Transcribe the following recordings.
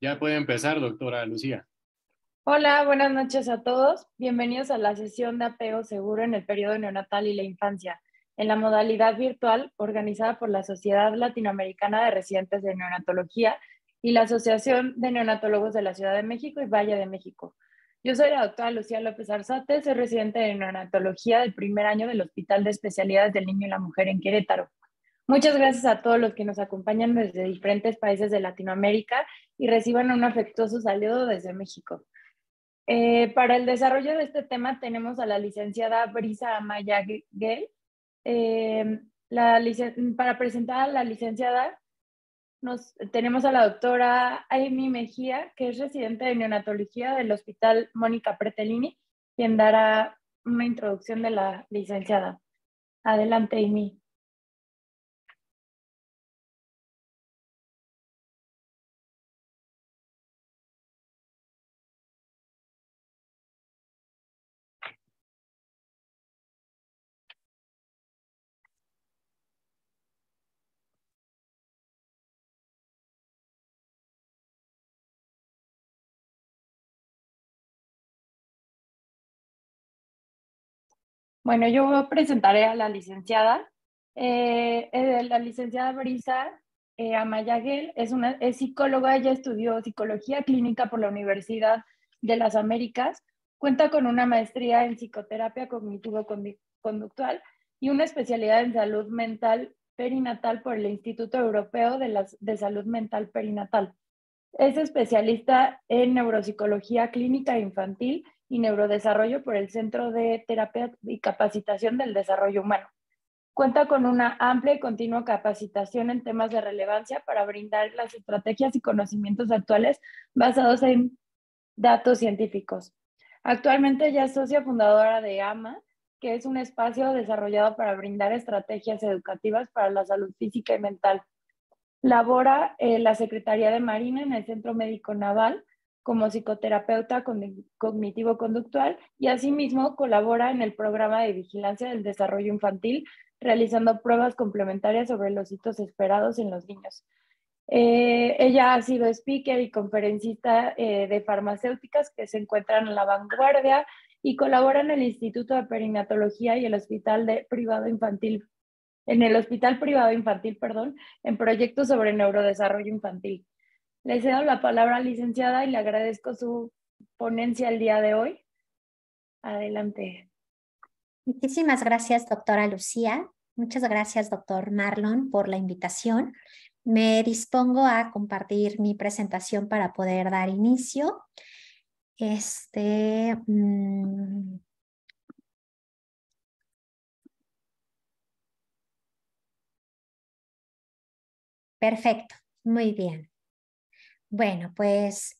Ya puede empezar, doctora Lucía. Hola, buenas noches a todos. Bienvenidos a la sesión de apego seguro en el periodo neonatal y la infancia, en la modalidad virtual organizada por la Sociedad Latinoamericana de Residentes de Neonatología y la Asociación de Neonatólogos de la Ciudad de México y Valle de México. Yo soy la doctora Lucía López Arzate, soy residente de neonatología del primer año del Hospital de Especialidades del Niño y la Mujer en Querétaro. Muchas gracias a todos los que nos acompañan desde diferentes países de Latinoamérica y reciban un afectuoso saludo desde México. Para el desarrollo de este tema tenemos a la licenciada Brisa Amaya Gell. Para presentar a la licenciada tenemos a la doctora Amy Mejía, que es residente de neonatología del Hospital Mónica Pretelini, quien dará una introducción de la licenciada. Adelante, Amy. Bueno, yo presentaré a la licenciada. La licenciada Brisa Amaya Gell es psicóloga, ella estudió psicología clínica por la Universidad de las Américas, cuenta con una maestría en psicoterapia cognitivo-conductual y una especialidad en salud mental perinatal por el Instituto Europeo de Salud Mental Perinatal. Es especialista en neuropsicología clínica infantil y neurodesarrollo por el Centro de Terapia y Capacitación del Desarrollo Humano. Cuenta con una amplia y continua capacitación en temas de relevancia para brindar las estrategias y conocimientos actuales basados en datos científicos. Actualmente ella es socia fundadora de AMA, que es un espacio desarrollado para brindar estrategias educativas para la salud física y mental. Labora la Secretaría de Marina en el Centro Médico Naval como psicoterapeuta cognitivo-conductual y asimismo colabora en el programa de vigilancia del desarrollo infantil, realizando pruebas complementarias sobre los hitos esperados en los niños. Ella ha sido speaker y conferencista de farmacéuticas que se encuentran en la vanguardia y colabora en el Instituto de Perinatología y el Hospital Privado Infantil, en proyectos sobre neurodesarrollo infantil. Le cedo la palabra, licenciada, y le agradezco su ponencia el día de hoy. Adelante. Muchísimas gracias, doctora Lucía. Muchas gracias, doctor Marlon, por la invitación. Me dispongo a compartir mi presentación para poder dar inicio. Perfecto, muy bien. Bueno, pues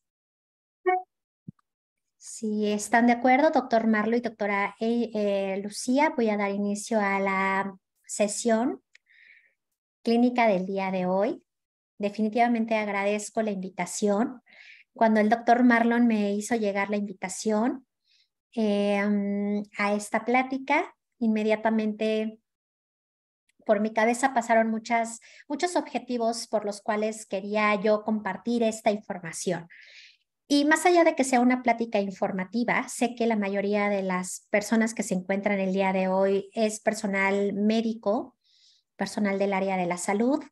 si están de acuerdo, doctor Marlon y doctora Lucía, voy a dar inicio a la sesión clínica del día de hoy. Definitivamente agradezco la invitación. Cuando el doctor Marlon me hizo llegar la invitación a esta plática, inmediatamente por mi cabeza pasaron muchos objetivos por los cuales quería yo compartir esta información. Y más allá de que sea una plática informativa, sé que la mayoría de las personas que se encuentran el día de hoy es personal médico, personal del área de la salud.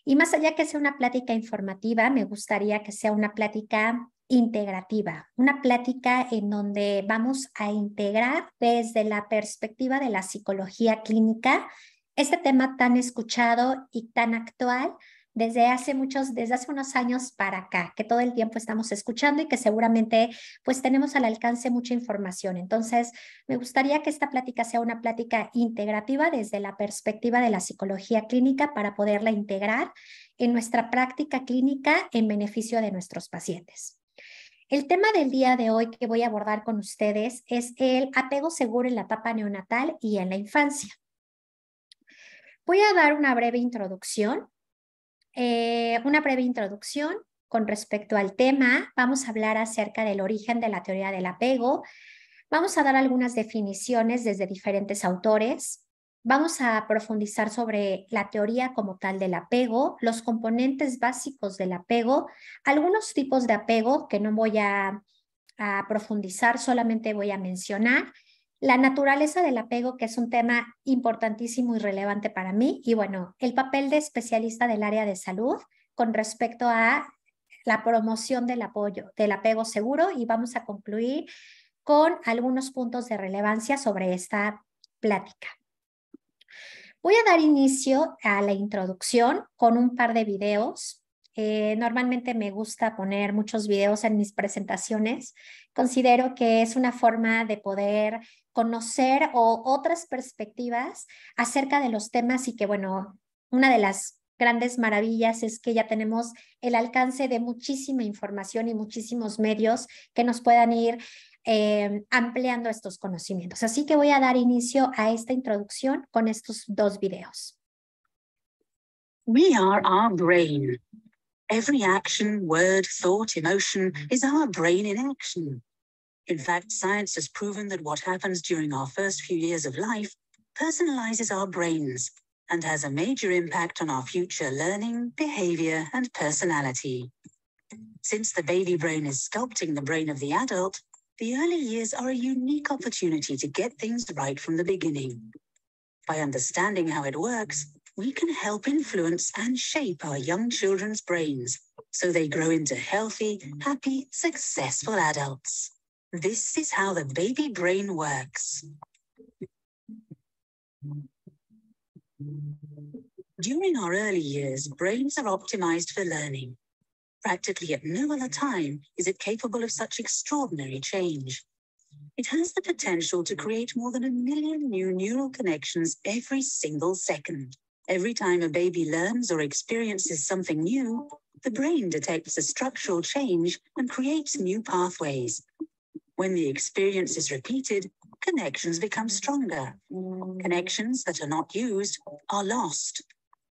Y más allá que sea una plática informativa, me gustaría que sea una plática integrativa, una plática en donde vamos a integrar desde la perspectiva de la psicología clínica este tema tan escuchado y tan actual desde hace unos años para acá, que todo el tiempo estamos escuchando y que seguramente pues tenemos al alcance mucha información. Entonces, me gustaría que esta plática sea una plática integrativa desde la perspectiva de la psicología clínica para poderla integrar en nuestra práctica clínica en beneficio de nuestros pacientes. El tema del día de hoy que voy a abordar con ustedes es el apego seguro en la etapa neonatal y en la infancia. Voy a dar una breve introducción con respecto al tema. Vamos a hablar acerca del origen de la teoría del apego. Vamos a dar algunas definiciones desde diferentes autores. Vamos a profundizar sobre la teoría como tal del apego, los componentes básicos del apego, algunos tipos de apego que no voy a profundizar, solamente voy a mencionar. La naturaleza del apego, que es un tema importantísimo y relevante para mí, y bueno, el papel de especialista del área de salud con respecto a la promoción del apego seguro, y vamos a concluir con algunos puntos de relevancia sobre esta plática. Voy a dar inicio a la introducción con un par de videos. Normalmente me gusta poner muchos videos en mis presentaciones. Considero que es una forma de poder conocer otras perspectivas acerca de los temas y que, bueno, una de las grandes maravillas es que ya tenemos el alcance de muchísima información y muchísimos medios que nos puedan ir ampliando estos conocimientos. Así que voy a dar inicio a esta introducción con estos dos videos. We are our brain. Every action, word, thought, emotion is our brain in action. In fact, science has proven that what happens during our first few years of life personalizes our brains and has a major impact on our future learning, behavior, and personality. Since the baby brain is sculpting the brain of the adult, the early years are a unique opportunity to get things right from the beginning. By understanding how it works, we can help influence and shape our young children's brains so they grow into healthy, happy, successful adults. This is how the baby brain works. During our early years, brains are optimized for learning. Practically at no other time is it capable of such extraordinary change. It has the potential to create more than 1 million new neural connections every single second. Every time a baby learns or experiences something new, the brain detects a structural change and creates new pathways. When the experience is repeated, connections become stronger. Connections that are not used are lost.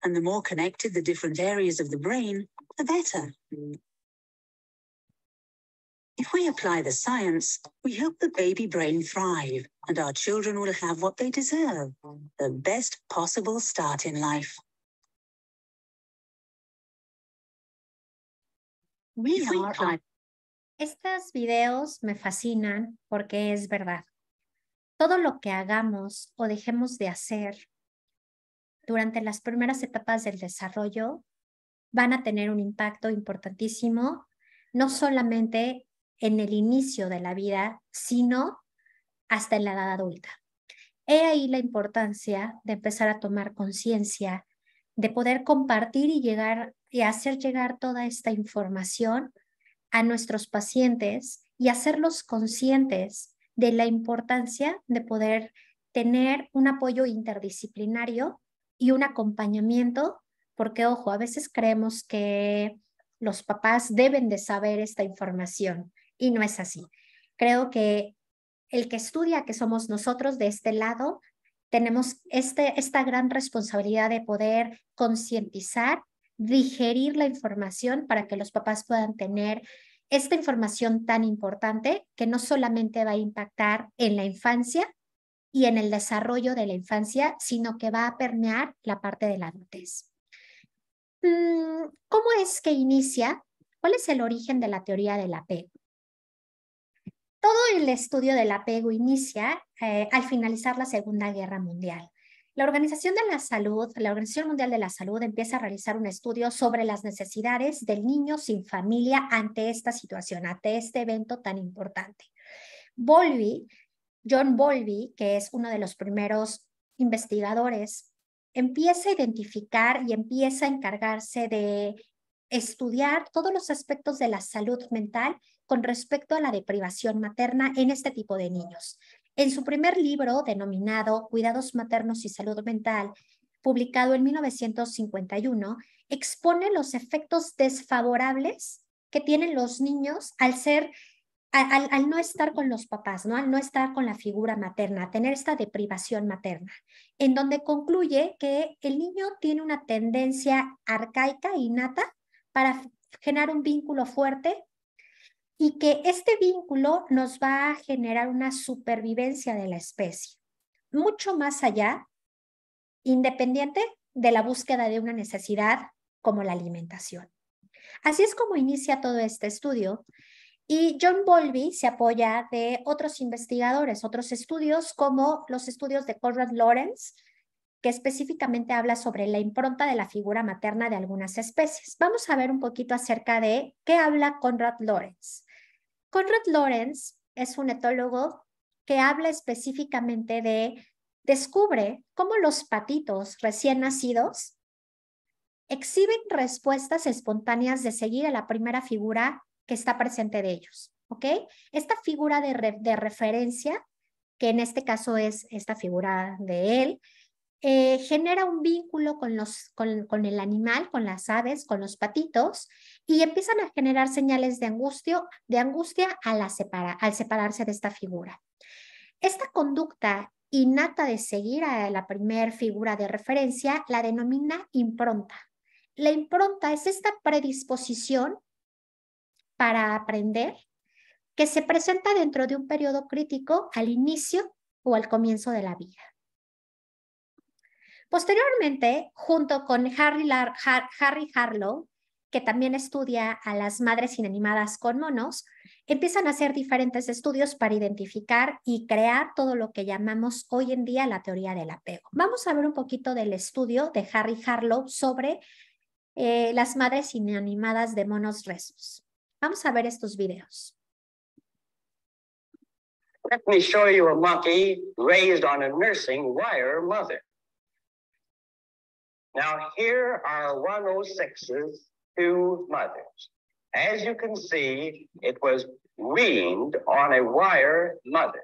And the more connected the different areas of the brain, the better. If we apply the science, we help the baby brain thrive, and our children will have what they deserve, the best possible start in life. We are Estos videos me fascinan porque es verdad. Todo lo que hagamos o dejemos de hacer durante las primeras etapas del desarrollo van a tener un impacto importantísimo, no solamente en el inicio de la vida, sino hasta en la edad adulta. He ahí la importancia de empezar a tomar conciencia, de poder compartir y hacer llegar toda esta información a nuestros pacientes y hacerlos conscientes de la importancia de poder tener un apoyo interdisciplinario y un acompañamiento, porque ojo, a veces creemos que los papás deben de saber esta información y no es así. Creo que el que estudia, que somos nosotros de este lado, tenemos esta gran responsabilidad de poder concientizar, digerir la información para que los papás puedan tener esta información tan importante que no solamente va a impactar en la infancia y en el desarrollo de la infancia, sino que va a permear la parte de la adultez. ¿Cómo es que inicia? ¿Cuál es el origen de la teoría del apego? Todo el estudio del apego inicia al finalizar la Segunda Guerra Mundial. La Organización Mundial de la Salud empieza a realizar un estudio sobre las necesidades del niño sin familia ante esta situación, ante este evento tan importante. John Bowlby, que es uno de los primeros investigadores, empieza a identificar y empieza a encargarse de estudiar todos los aspectos de la salud mental con respecto a la deprivación materna en este tipo de niños. En su primer libro, denominado Cuidados maternos y salud mental, publicado en 1951, expone los efectos desfavorables que tienen los niños al no estar con los papás, ¿no? Al no estar con la figura materna, tener esta deprivación materna, en donde concluye que el niño tiene una tendencia arcaica, innata, para generar un vínculo fuerte y que este vínculo nos va a generar una supervivencia de la especie, mucho más allá, independiente de la búsqueda de una necesidad como la alimentación. Así es como inicia todo este estudio y John Bowlby se apoya de otros investigadores, otros estudios como los estudios de Conrad Lorenz, que específicamente habla sobre la impronta de la figura materna de algunas especies. Vamos a ver un poquito acerca de qué habla Conrad Lorenz. Conrad Lorenz es un etólogo que habla específicamente descubre cómo los patitos recién nacidos exhiben respuestas espontáneas de seguir a la primera figura que está presente de ellos, ¿ok? Esta figura de referencia, que en este caso es esta figura de él, genera un vínculo con el animal, con las aves, con los patitos, y empiezan a generar señales de angustia al separarse de esta figura. Esta conducta innata de seguir a la primer figura de referencia la denomina impronta. La impronta es esta predisposición para aprender que se presenta dentro de un periodo crítico al inicio o al comienzo de la vida. Posteriormente, junto con Harry Harlow, que también estudia a las madres inanimadas con monos, empiezan a hacer diferentes estudios para identificar y crear todo lo que llamamos hoy en día la teoría del apego. Vamos a ver un poquito del estudio de Harry Harlow sobre las madres inanimadas de monos rhesus. Vamos a ver estos videos. Let me show you a monkey raised on a nursing wire mother. Now, here are 106's two mothers. As you can see, it was weaned on a wire mother.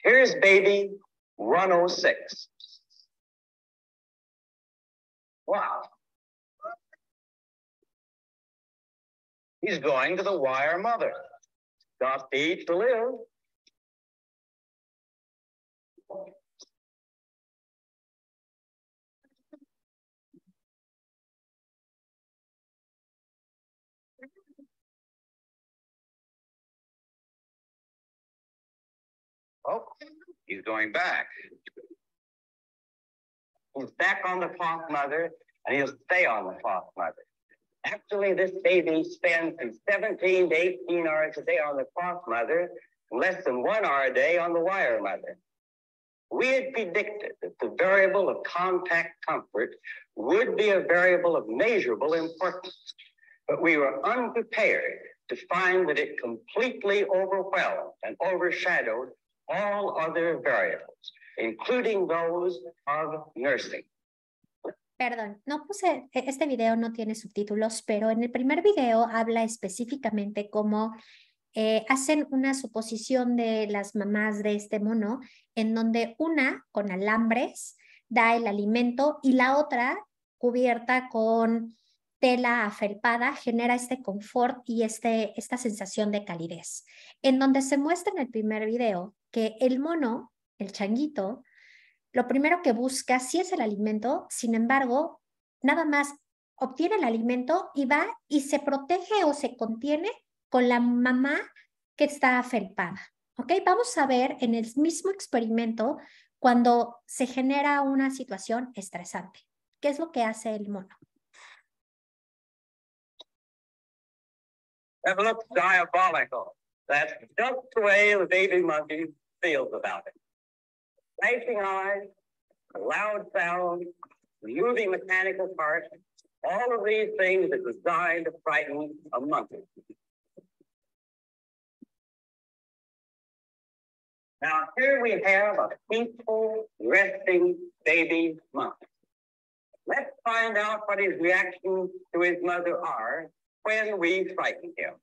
Here's baby 106. Wow. He's going to the wire mother. Got to eat to live. Oh, he's going back. He's back on the froth mother, and he'll stay on the froth mother. Actually, this baby spends from 17 to 18 hours a day on the cloth mother and less than 1 hour a day on the wire mother. We had predicted that the variable of contact comfort would be a variable of measurable importance, but we were unprepared to find that it completely overwhelmed and overshadowed all other variables, including those of nursing. Perdón, no puse, este video no tiene subtítulos, pero en el primer video habla específicamente cómo hacen una suposición de las mamás de este mono, en donde una con alambres da el alimento y la otra cubierta con tela afelpada genera este confort y esta sensación de calidez. En donde se muestra en el primer video que el mono, el changuito, lo primero que busca sí es el alimento, sin embargo, nada más obtiene el alimento y va y se protege o se contiene con la mamá que está afelpada. ¿Ok? Vamos a ver en el mismo experimento cuando se genera una situación estresante. ¿Qué es lo que hace el mono? That looks diabolical. That's just the way the baby monkey feels about it. Flashing eyes, a loud sound, moving mechanical parts, all of these things are designed to frighten a monkey. Now here we have a peaceful, resting baby monkey. Let's find out what his reactions to his mother are when we frighten him.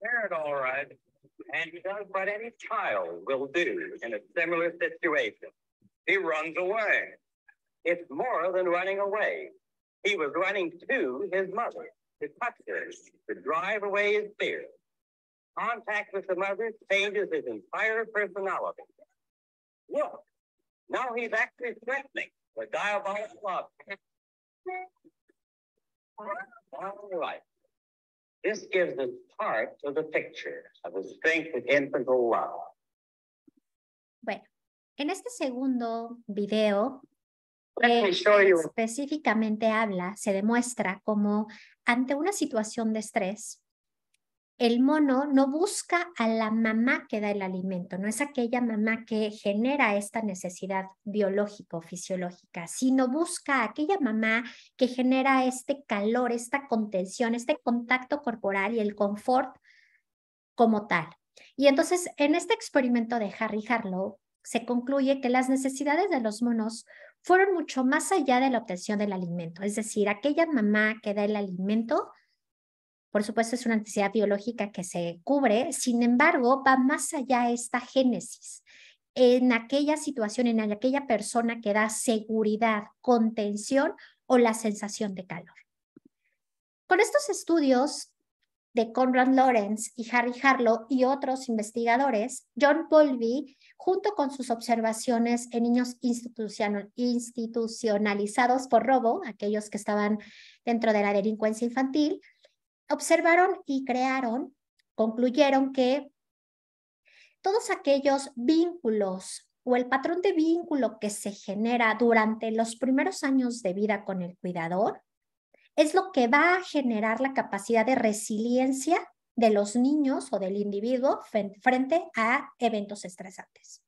Scared, all right, and he does what any child will do in a similar situation. He runs away. It's more than running away. He was running to his mother, to touch her, to drive away his fear. Contact with the mother changes his entire personality. Look, now he's actually threatening with diabolical love. All right. This gives us part of the picture of the strength of infantile love. Bueno, en este segundo video Let me show you. específicamente se demuestra cómo ante una situación de estrés, el mono no busca a la mamá que da el alimento, no es aquella mamá que genera esta necesidad biológica o fisiológica, sino busca a aquella mamá que genera este calor, esta contención, este contacto corporal y el confort como tal. Y entonces, en este experimento de Harry Harlow, se concluye que las necesidades de los monos fueron mucho más allá de la obtención del alimento. Es decir, aquella mamá que da el alimento, por supuesto, es una necesidad biológica que se cubre, sin embargo, va más allá esta génesis. En aquella situación, en aquella persona que da seguridad, contención o la sensación de calor. Con estos estudios de Konrad Lorenz y Harry Harlow y otros investigadores, John Bowlby, junto con sus observaciones en niños institucionalizados por robo, aquellos que estaban dentro de la delincuencia infantil, observaron y concluyeron que todos aquellos vínculos o el patrón de vínculo que se genera durante los primeros años de vida con el cuidador es lo que va a generar la capacidad de resiliencia de los niños o del individuo frente a eventos estresantes.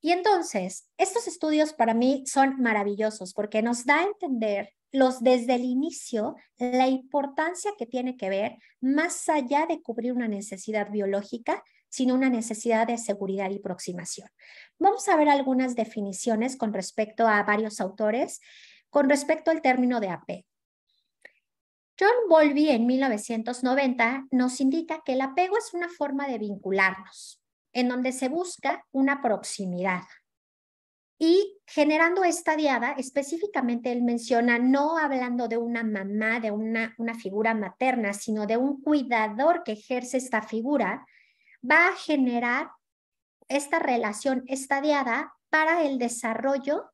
Y entonces, estos estudios para mí son maravillosos porque nos da a entender desde el inicio la importancia que tiene que ver más allá de cubrir una necesidad biológica, sino una necesidad de seguridad y aproximación. Vamos a ver algunas definiciones con respecto a varios autores, con respecto al término de apego. John Bowlby en 1990 nos indica que el apego es una forma de vincularnos, en donde se busca una proximidad. Y generando esta diada, específicamente él menciona, no hablando de una mamá, de una figura materna, sino de un cuidador que ejerce esta figura, va a generar esta relación estadiada para el desarrollo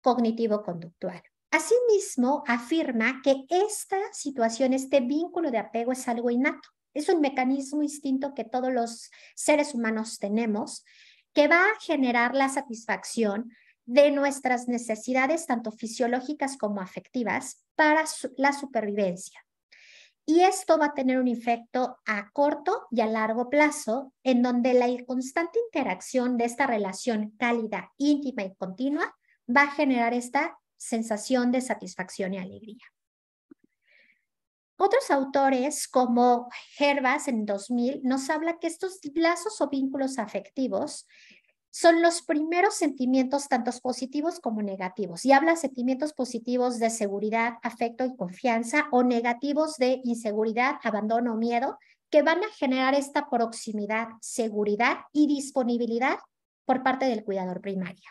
cognitivo-conductual. Asimismo, afirma que esta situación, este vínculo de apego es algo innato, Es un mecanismo instinto que todos los seres humanos tenemos, que va a generar la satisfacción de nuestras necesidades, tanto fisiológicas como afectivas, para la supervivencia. Y esto va a tener un efecto a corto y a largo plazo, en donde la constante interacción de esta relación cálida, íntima y continua va a generar esta sensación de satisfacción y alegría. Otros autores, como Hervas en 2000, nos habla que estos lazos o vínculos afectivos son los primeros sentimientos, tanto positivos como negativos. Y habla de sentimientos positivos de seguridad, afecto y confianza, o negativos de inseguridad, abandono o miedo, que van a generar esta proximidad, seguridad y disponibilidad por parte del cuidador primario.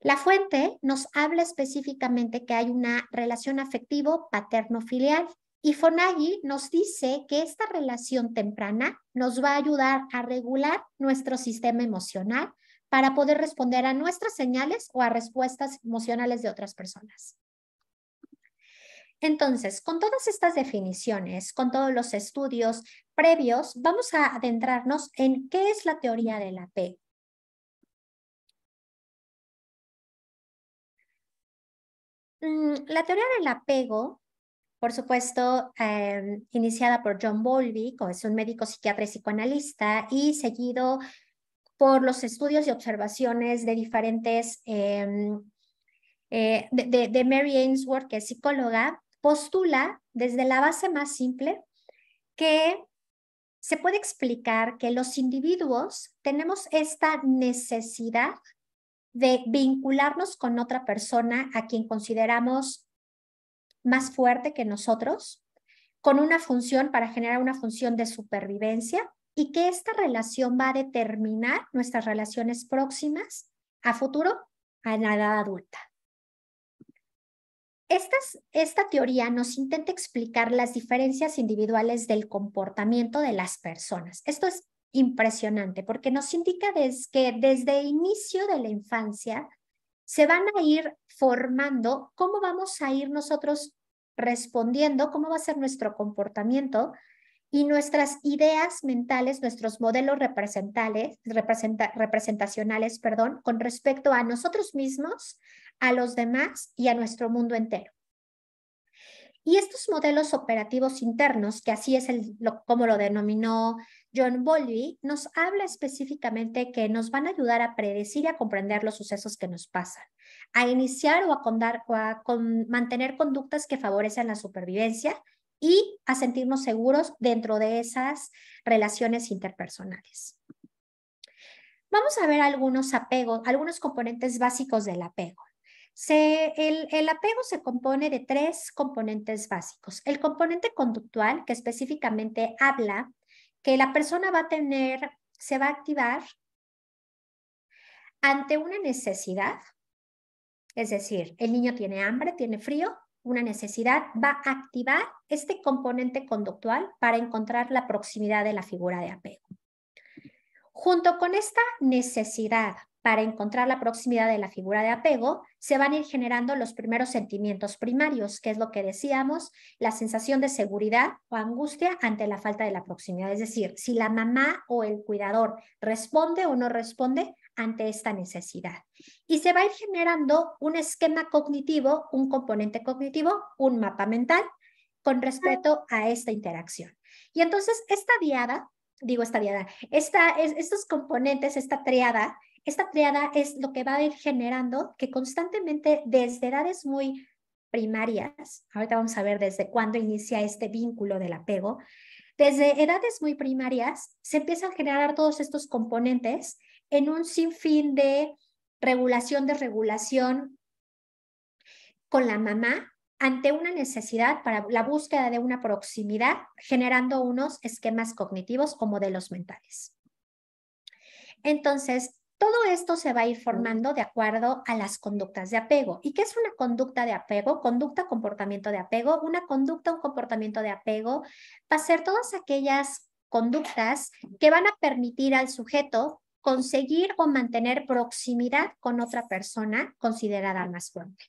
La fuente nos habla específicamente que hay una relación afectivo paterno-filial, y Fonagy nos dice que esta relación temprana nos va a ayudar a regular nuestro sistema emocional para poder responder a nuestras señales o a respuestas emocionales de otras personas. Entonces, con todas estas definiciones, con todos los estudios previos, vamos a adentrarnos en qué es la teoría del apego. La teoría del apego, por supuesto, iniciada por John Bowlby, que es un médico psiquiatra y psicoanalista, y seguido por los estudios y observaciones de diferentes, de Mary Ainsworth, que es psicóloga, postula desde la base más simple que se puede explicar que los individuos tenemos esta necesidad de vincularnos con otra persona a quien consideramos más fuerte que nosotros, con una función para generar una función de supervivencia, y que esta relación va a determinar nuestras relaciones próximas a futuro, a la edad adulta. Esta teoría nos intenta explicar las diferencias individuales del comportamiento de las personas. Esto es impresionante porque nos indica que desde el inicio de la infancia se van a ir formando cómo vamos a ir nosotros respondiendo, cómo va a ser nuestro comportamiento y nuestras ideas mentales, nuestros modelos representacionales, con respecto a nosotros mismos, a los demás y a nuestro mundo entero. Y estos modelos operativos internos, que así es como lo denominó John Bowlby, nos habla específicamente que nos van a ayudar a predecir y a comprender los sucesos que nos pasan, a iniciar o a mantener conductas que favorecen la supervivencia y a sentirnos seguros dentro de esas relaciones interpersonales. Vamos a ver algunos apegos, algunos componentes básicos del apego. El apego se compone de 3 componentes básicos. El componente conductual, que específicamente habla que la persona se va a activar ante una necesidad, es decir, el niño tiene hambre, tiene frío, una necesidad, va a activar este componente conductual para encontrar la proximidad de la figura de apego. Junto con esta necesidad para encontrar la proximidad de la figura de apego, se van a ir generando los primeros sentimientos primarios, que es lo que decíamos, la sensación de seguridad o angustia ante la falta de la proximidad. Es decir, si la mamá o el cuidador responde o no responde ante esta necesidad. Y se va a ir generando un esquema cognitivo, un componente cognitivo, un mapa mental con respecto a esta interacción. Y entonces estos componentes, esta triada es lo que va a ir generando que constantemente desde edades muy primarias, ahorita vamos a ver desde cuándo inicia este vínculo del apego, desde edades muy primarias se empiezan a generar todos estos componentes en un sinfín de regulación con la mamá ante una necesidad para la búsqueda de una proximidad, generando unos esquemas cognitivos o modelos mentales. Entonces, todo esto se va a ir formando de acuerdo a las conductas de apego. ¿Y qué es una conducta de apego? Conducta, comportamiento de apego. Una conducta, un comportamiento de apego va a ser todas aquellas conductas que van a permitir al sujeto conseguir o mantener proximidad con otra persona considerada más fuerte.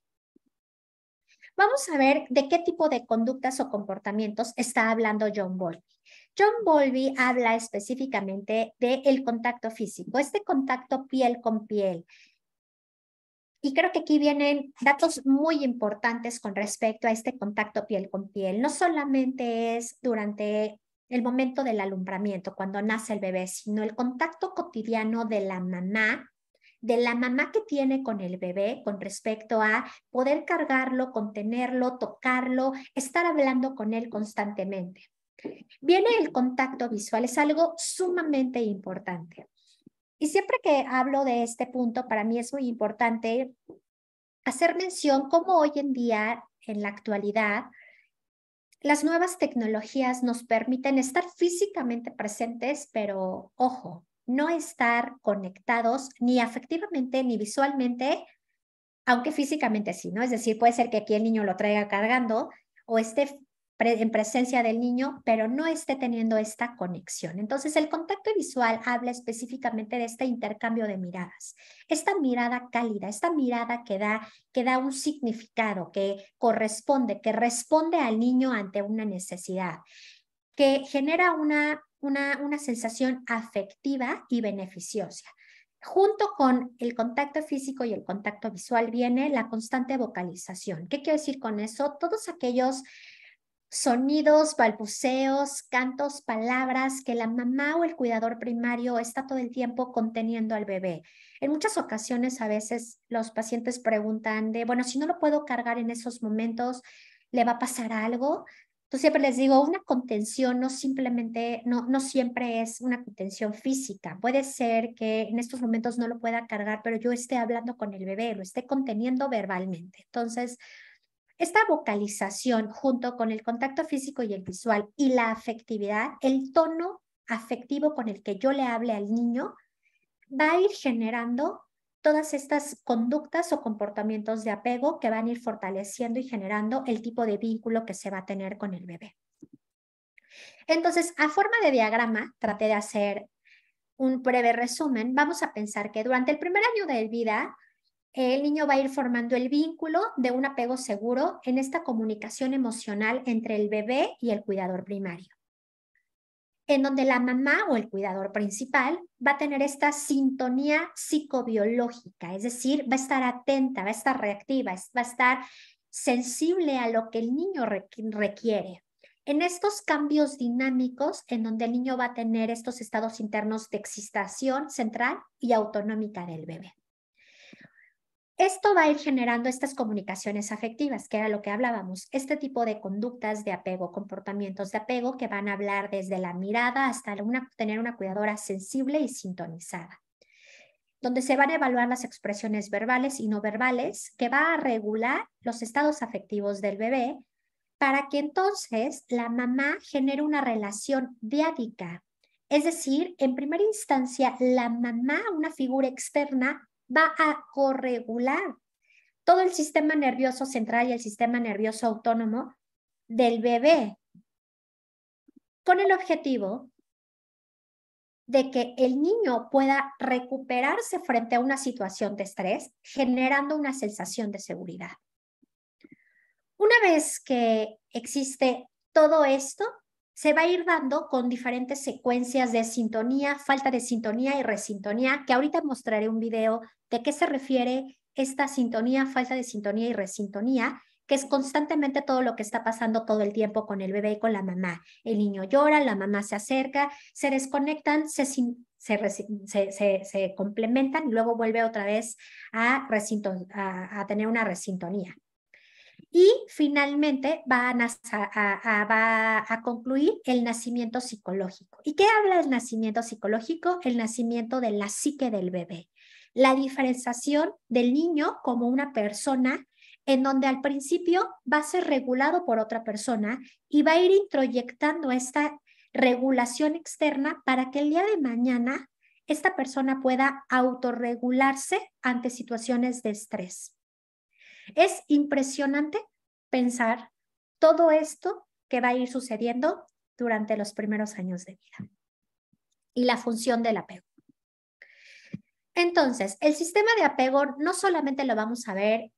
Vamos a ver de qué tipo de conductas o comportamientos está hablando John Bowlby. John Bowlby habla específicamente del contacto físico, este contacto piel con piel. Y creo que aquí vienen datos muy importantes con respecto a este contacto piel con piel. No solamente es durante el momento del alumbramiento, cuando nace el bebé, sino el contacto cotidiano de la mamá que tiene con el bebé con respecto a poder cargarlo, contenerlo, tocarlo, estar hablando con él constantemente. Viene el contacto visual, es algo sumamente importante. Y siempre que hablo de este punto, para mí es muy importante hacer mención cómo hoy en día, en la actualidad, las nuevas tecnologías nos permiten estar físicamente presentes, pero ojo, no estar conectados ni afectivamente ni visualmente, aunque físicamente sí, ¿no? Es decir, puede ser que aquí el niño lo traiga cargando o esté en presencia del niño, pero no esté teniendo esta conexión. Entonces, el contacto visual habla específicamente de este intercambio de miradas, esta mirada cálida, esta mirada que da un significado, que corresponde, que responde al niño ante una necesidad, que genera una sensación afectiva y beneficiosa. Junto con el contacto físico y el contacto visual viene la constante vocalización. ¿Qué quiero decir con eso? Todos aquellos sonidos, balbuceos, cantos, palabras que la mamá o el cuidador primario está todo el tiempo conteniendo al bebé. En muchas ocasiones, a veces los pacientes preguntan bueno, si no lo puedo cargar en esos momentos, ¿le va a pasar algo? Entonces siempre les digo, una contención no siempre es una contención física. Puede ser que en estos momentos no lo pueda cargar, pero yo esté hablando con el bebé, lo esté conteniendo verbalmente. Entonces, esta vocalización junto con el contacto físico y el visual y la afectividad, el tono afectivo con el que yo le hable al niño, va a ir generando todas estas conductas o comportamientos de apego que van a ir fortaleciendo y generando el tipo de vínculo que se va a tener con el bebé. Entonces, a forma de diagrama, traté de hacer un breve resumen. Vamos a pensar que durante el primer año de vida, el niño va a ir formando el vínculo de un apego seguro en esta comunicación emocional entre el bebé y el cuidador primario, en donde la mamá o el cuidador principal va a tener esta sintonía psicobiológica, es decir, va a estar atenta, va a estar reactiva, va a estar sensible a lo que el niño requiere. En estos cambios dinámicos, en donde el niño va a tener estos estados internos de excitación central y autonómica del bebé. Esto va a ir generando estas comunicaciones afectivas, que era lo que hablábamos, este tipo de conductas de apego, comportamientos de apego que van a hablar desde la mirada hasta tener una cuidadora sensible y sintonizada, donde se van a evaluar las expresiones verbales y no verbales, que va a regular los estados afectivos del bebé para que entonces la mamá genere una relación diádica. Es decir, en primera instancia, la mamá, una figura externa, va a corregular todo el sistema nervioso central y el sistema nervioso autónomo del bebé, con el objetivo de que el niño pueda recuperarse frente a una situación de estrés, generando una sensación de seguridad. Una vez que existe todo esto, se va a ir dando con diferentes secuencias de sintonía, falta de sintonía y resintonía, que ahorita mostraré un video de qué se refiere esta sintonía, falta de sintonía y resintonía, que es constantemente todo lo que está pasando todo el tiempo con el bebé y con la mamá. El niño llora, la mamá se acerca, se desconectan, se complementan y luego vuelve otra vez a tener una resintonía. Y finalmente va a concluir el nacimiento psicológico. ¿Y qué habla del nacimiento psicológico? El nacimiento de la psique del bebé. La diferenciación del niño como una persona en donde al principio va a ser regulado por otra persona y va a ir introyectando esta regulación externa para que el día de mañana esta persona pueda autorregularse ante situaciones de estrés. Es impresionante pensar todo esto que va a ir sucediendo durante los primeros años de vida y la función del apego. Entonces, el sistema de apego no solamente lo vamos a ver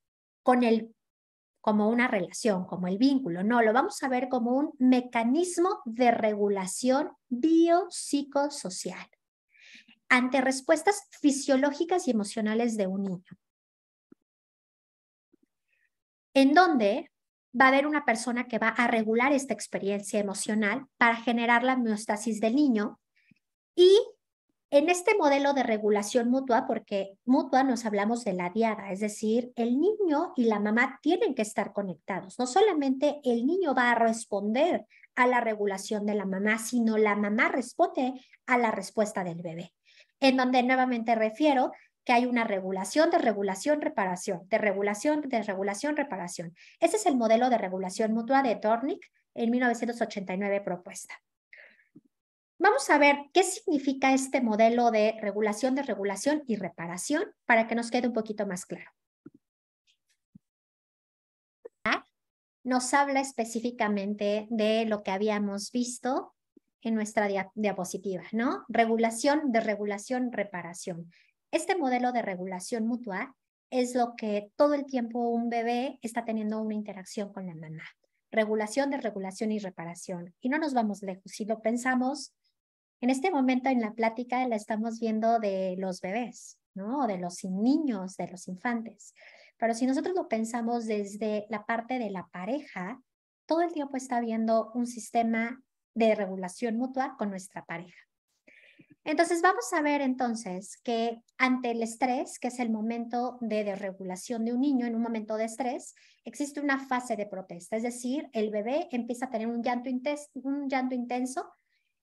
con el como una relación, como el vínculo. No, lo vamos a ver como un mecanismo de regulación biopsicosocial ante respuestas fisiológicas y emocionales de un niño. En donde va a haber una persona que va a regular esta experiencia emocional para generar la homeostasis del niño. Y en este modelo de regulación mutua, porque mutua nos hablamos de la diada, es decir, el niño y la mamá tienen que estar conectados. No solamente el niño va a responder a la regulación de la mamá, sino la mamá responde a la respuesta del bebé. En donde nuevamente refiero que hay una regulación, reparación, de regulación, reparación. Ese es el modelo de regulación mutua de Dornick en 1989 propuesta. Vamos a ver qué significa este modelo de regulación y reparación para que nos quede un poquito más claro. Nos habla específicamente de lo que habíamos visto en nuestra diapositiva, ¿no? Regulación, reparación. Este modelo de regulación mutua es lo que todo el tiempo un bebé está teniendo una interacción con la mamá. Regulación y reparación. Y no nos vamos lejos. Si lo pensamos, en este momento en la plática la estamos viendo de los bebés, ¿no? De los niños, de los infantes. Pero si nosotros lo pensamos desde la parte de la pareja, todo el tiempo está habiendo un sistema de regulación mutua con nuestra pareja. Entonces vamos a ver entonces que ante el estrés, que es el momento de desregulación de un niño, en un momento de estrés, existe una fase de protesta, es decir, el bebé empieza a tener un llanto intenso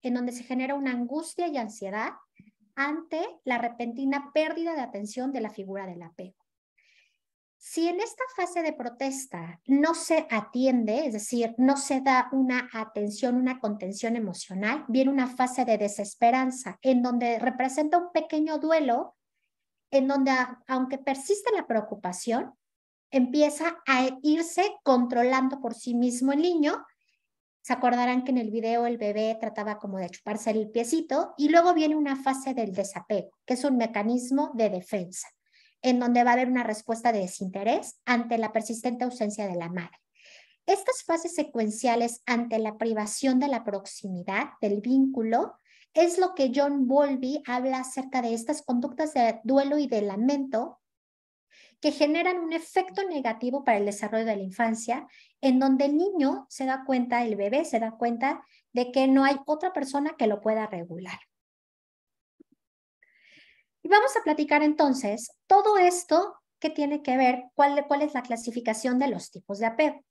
en donde se genera una angustia y ansiedad ante la repentina pérdida de atención de la figura del apego. Si en esta fase de protesta no se atiende, es decir, no se da una atención, una contención emocional, viene una fase de desesperanza en donde representa un pequeño duelo, en donde aunque persiste la preocupación, empieza a irse controlando por sí mismo el niño. Se acordarán que en el video el bebé trataba como de chuparse el piecito y luego viene una fase del desapego, que es un mecanismo de defensa, en donde va a haber una respuesta de desinterés ante la persistente ausencia de la madre. Estas fases secuenciales ante la privación de la proximidad, del vínculo, es lo que John Bowlby habla acerca de estas conductas de duelo y de lamento que generan un efecto negativo para el desarrollo de la infancia, en donde el niño se da cuenta, el bebé se da cuenta de que no hay otra persona que lo pueda regular. Y vamos a platicar entonces todo esto que tiene que ver, cuál es la clasificación de los tipos de apego.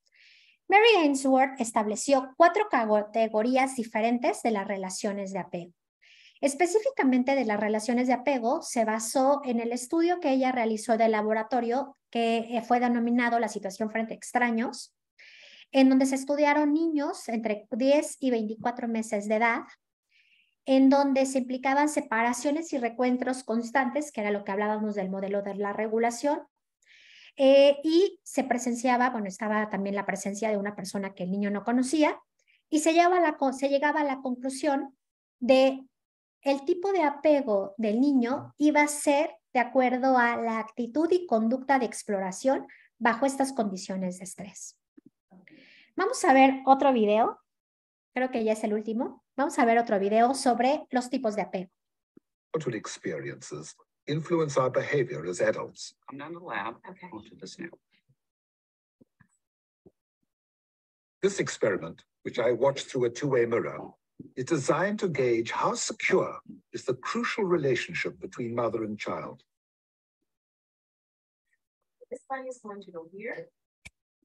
Mary Ainsworth estableció 4 categorías diferentes de las relaciones de apego. Específicamente de las relaciones de apego, se basó en el estudio que ella realizó de laboratorio que fue denominado La situación frente a extraños, en donde se estudiaron niños entre 10 y 24 meses de edad, en donde se implicaban separaciones y reencuentros constantes, que era lo que hablábamos del modelo de la regulación, y se presenciaba, bueno, estaba también la presencia de una persona que el niño no conocía, y se llegaba a la conclusión de el tipo de apego del niño iba a ser de acuerdo a la actitud y conducta de exploración bajo estas condiciones de estrés. Vamos a ver otro video, creo que ya es el último. Vamos a ver otro video sobre los tipos de apego. Childhood experiences influence our behavior as adults. Come down to the lab. Okay. We'll do this now. This experiment, which I watched through a two-way mirror, is designed to gauge how secure is the crucial relationship between mother and child. This bunny is going to go here,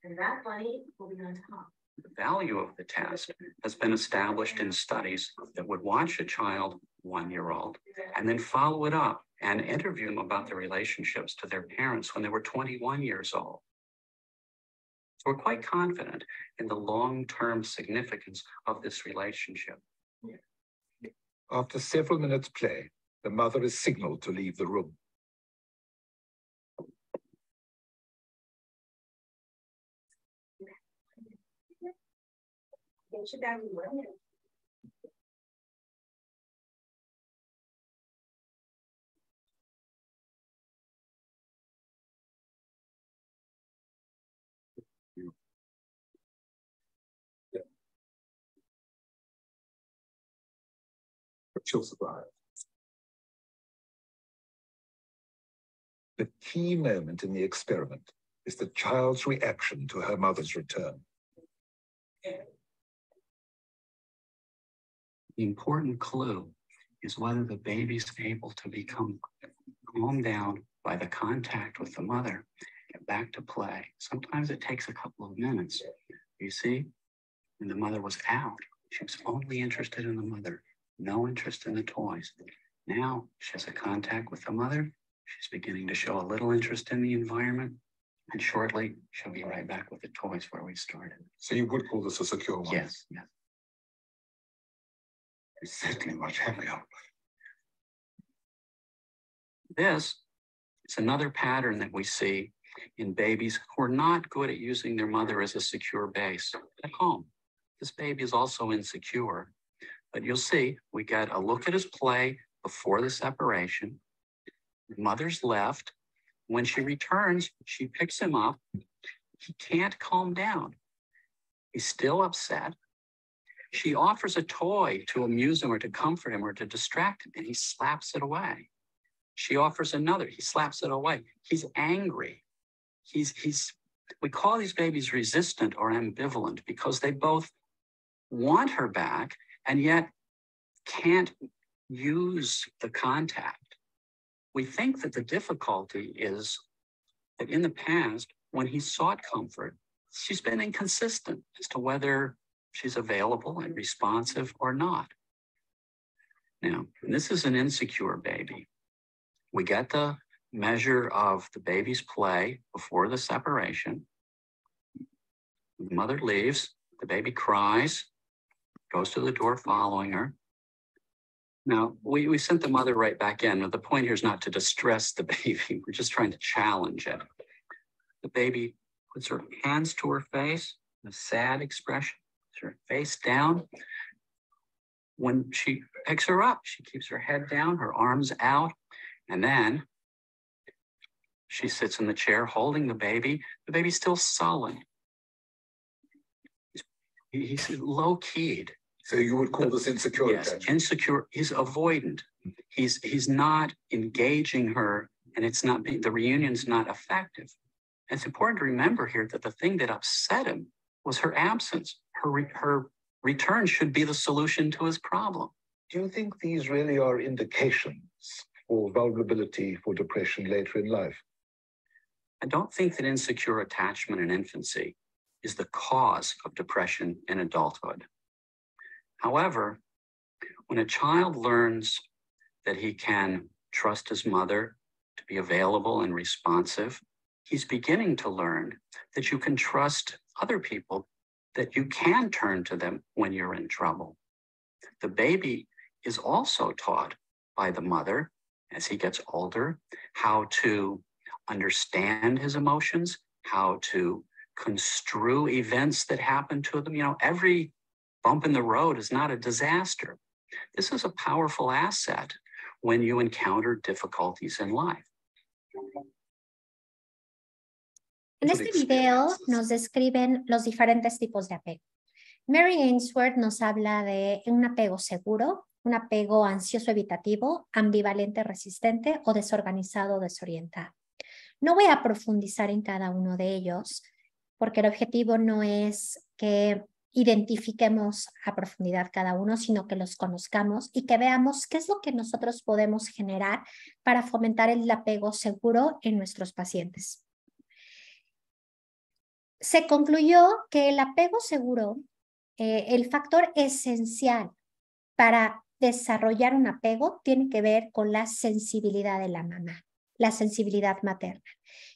and that bunny will be on top. The value of the test has been established in studies that would watch a child 1-year-old and then follow it up and interview them about their relationships to their parents when they were 21 years old. So we're quite confident in the long-term significance of this relationship. After several minutes play, the mother is signaled to leave the room. but she'll survive. The key moment in the experiment is the child's reaction to her mother's return. The important clue is whether the baby's able to become calmed down by the contact with the mother, get back to play. Sometimes it takes a couple of minutes. You see, when the mother was out, she was only interested in the mother, no interest in the toys. Now she has a contact with the mother. She's beginning to show a little interest in the environment, and shortly she'll be right back with the toys where we started. So you would call this a secure one? Yes, yes. It's certainly much heavier. This is another pattern that we see in babies who are not good at using their mother as a secure base at home. This baby is also insecure, but you'll see we get a look at his play before the separation. The mother's left. When she returns, she picks him up. He can't calm down. He's still upset. She offers a toy to amuse him or to comfort him or to distract him, and he slaps it away. She offers another. He slaps it away. He's angry. We call these babies resistant or ambivalent because they both want her back and yet can't use the contact. We think that the difficulty is that in the past, when he sought comfort, she's been inconsistent as to whether she's available and responsive or not. Now, this is an insecure baby. We get the measure of the baby's play before the separation. The mother leaves, the baby cries, goes to the door following her. Now, we sent the mother right back in. The point here is not to distress the baby. We're just trying to challenge it. The baby puts her hands to her face, a sad expression, puts her face down. When she picks her up, she keeps her head down, her arms out, and then she sits in the chair holding the baby. The baby's still sullen. He's low-keyed. So you would call this insecure? Yes, insecure. He's avoidant. He's not engaging her, and the reunion's not effective. And it's important to remember here that the thing that upset him was her absence. Her return should be the solution to his problem. Do you think these really are indications for vulnerability for depression later in life? I don't think that insecure attachment in infancy is the cause of depression in adulthood. However, when a child learns that he can trust his mother to be available and responsive, he's beginning to learn that you can trust other people, that you can turn to them when you're in trouble. The baby is also taught by the mother, as he gets older, how to understand his emotions, how to construe events that happen to them. You know, every bump in the road is not a disaster. This is a powerful asset when you encounter difficulties in life. En este video nos describen los diferentes tipos de apego. Mary Ainsworth nos habla de un apego seguro, un apego ansioso evitativo, ambivalente resistente o desorganizado o desorientado. No voy a profundizar en cada uno de ellos porque el objetivo no es que identifiquemos a profundidad cada uno, sino que los conozcamos y que veamos qué es lo que nosotros podemos generar para fomentar el apego seguro en nuestros pacientes. Se concluyó que el apego seguro, el factor esencial para desarrollar un apego tiene que ver con la sensibilidad de la mamá, la sensibilidad materna.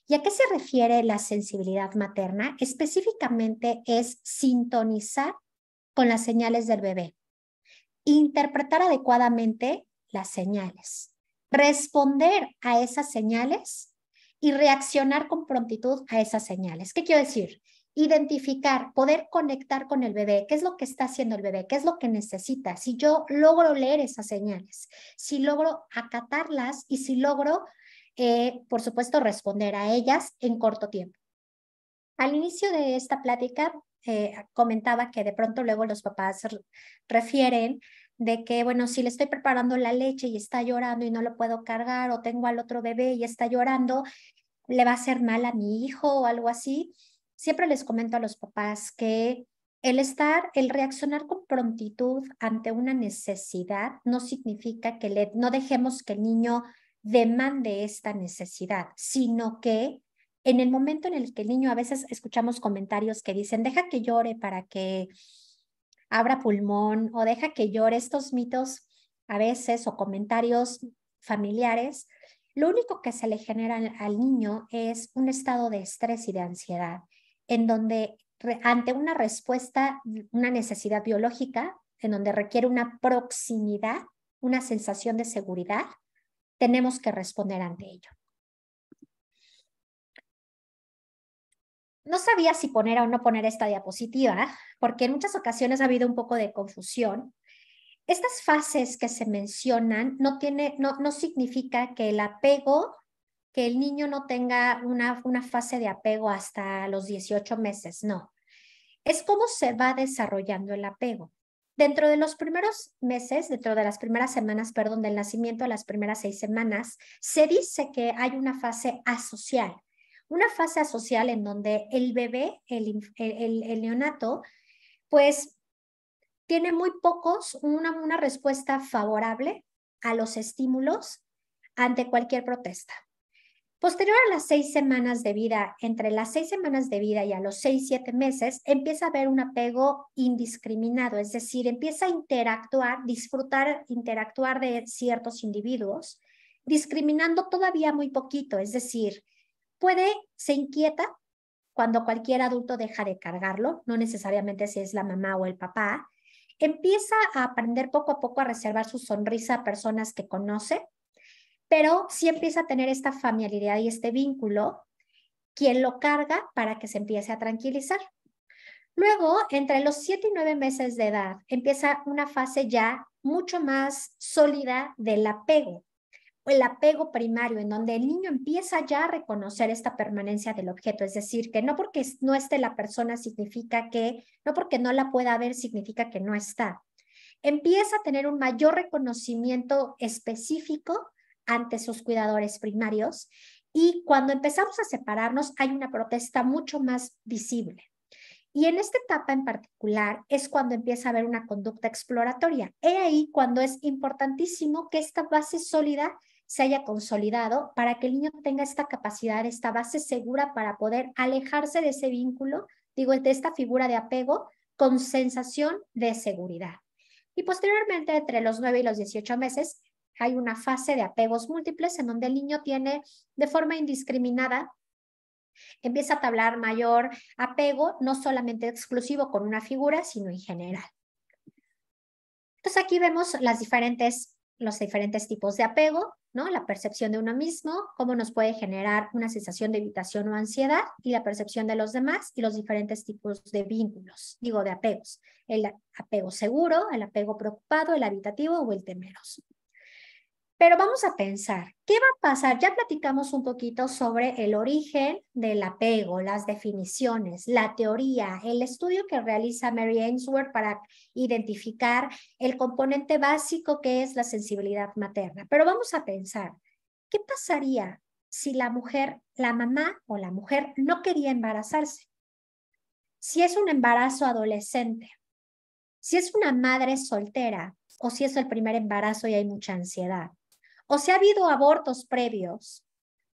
¿Y a qué se refiere la sensibilidad materna? Específicamente es sintonizar con las señales del bebé, interpretar adecuadamente las señales, responder a esas señales y reaccionar con prontitud a esas señales. ¿Qué quiero decir? Identificar, poder conectar con el bebé, qué es lo que está haciendo el bebé, qué es lo que necesita, si yo logro leer esas señales, si logro acatarlas y si logro, por supuesto, responder a ellas en corto tiempo. Al inicio de esta plática comentaba que de pronto luego los papás refieren de que, bueno, si le estoy preparando la leche y está llorando y no lo puedo cargar, o tengo al otro bebé y está llorando, le va a hacer mal a mi hijo o algo así. Siempre les comento a los papás que el reaccionar con prontitud ante una necesidad no significa que no dejemos que el niño demande esta necesidad, sino que en el momento en el que el niño, a veces escuchamos comentarios que dicen, deja que llore para que abra pulmón, o deja que llore, estos mitos a veces o comentarios familiares, lo único que se le genera al niño es un estado de estrés y de ansiedad, en donde ante una respuesta, una necesidad biológica, en donde requiere una proximidad, una sensación de seguridad, tenemos que responder ante ello. No sabía si poner o no poner esta diapositiva, porque en muchas ocasiones ha habido un poco de confusión. Estas fases que se mencionan no significa que el apego, que el niño no tenga una fase de apego hasta los 18 meses, no. Es cómo se va desarrollando el apego. Dentro de los primeros meses, dentro de las primeras semanas, perdón, del nacimiento, las primeras 6 semanas, se dice que hay una fase asocial. Una fase asocial en donde el bebé, el neonato, pues tiene muy pocos, una respuesta favorable a los estímulos ante cualquier protesta. Posterior a las 6 semanas de vida, entre las 6 semanas de vida y a los 6-7 meses, empieza a haber un apego indiscriminado, es decir, empieza a interactuar de ciertos individuos, discriminando todavía muy poquito, es decir, se inquieta cuando cualquier adulto deja de cargarlo, no necesariamente si es la mamá o el papá, empieza a aprender poco a poco a reservar su sonrisa a personas que conoce, pero sí empieza a tener esta familiaridad y este vínculo, quien lo carga para que se empiece a tranquilizar. Luego, entre los 7 y 9 meses de edad, empieza una fase ya mucho más sólida del apego, el apego primario, en donde el niño empieza ya a reconocer esta permanencia del objeto, es decir, que no porque no esté la persona significa que, no porque no la pueda ver significa que no está. Empieza a tener un mayor reconocimiento específico ante sus cuidadores primarios, y cuando empezamos a separarnos hay una protesta mucho más visible. Y en esta etapa en particular es cuando empieza a haber una conducta exploratoria. He ahí cuando es importantísimo que esta base sólida se haya consolidado para que el niño tenga esta capacidad, esta base segura para poder alejarse de ese vínculo, de esta figura de apego con sensación de seguridad. Y posteriormente, entre los 9 y los 18 meses, hay una fase de apegos múltiples en donde el niño tiene de forma indiscriminada, empieza a tablar mayor apego, no solamente exclusivo con una figura, sino en general. Entonces aquí vemos los diferentes tipos de apego, ¿no? La percepción de uno mismo, cómo nos puede generar una sensación de evitación o ansiedad, y la percepción de los demás y los diferentes tipos de vínculos, de apegos. El apego seguro, el apego preocupado, el evitativo o el temeroso. Pero vamos a pensar, ¿qué va a pasar? Ya platicamos un poquito sobre el origen del apego, las definiciones, la teoría, el estudio que realiza Mary Ainsworth para identificar el componente básico que es la sensibilidad materna. Pero vamos a pensar, ¿qué pasaría si la mamá o la mujer no quería embarazarse? Si es un embarazo adolescente, si es una madre soltera, o si es el primer embarazo y hay mucha ansiedad, o si ha habido abortos previos,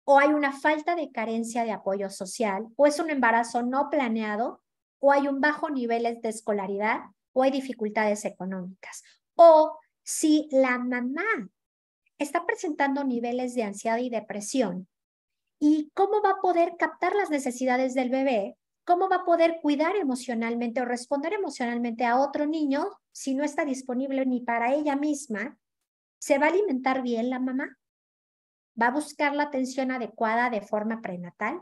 o hay una falta de carencia de apoyo social, o es un embarazo no planeado, o hay un bajo nivel de escolaridad, o hay dificultades económicas, o si la mamá está presentando niveles de ansiedad y depresión, ¿y cómo va a poder captar las necesidades del bebé? ¿Cómo va a poder cuidar emocionalmente o responder emocionalmente a otro niño si no está disponible ni para ella misma? ¿Se va a alimentar bien la mamá? ¿Va a buscar la atención adecuada de forma prenatal?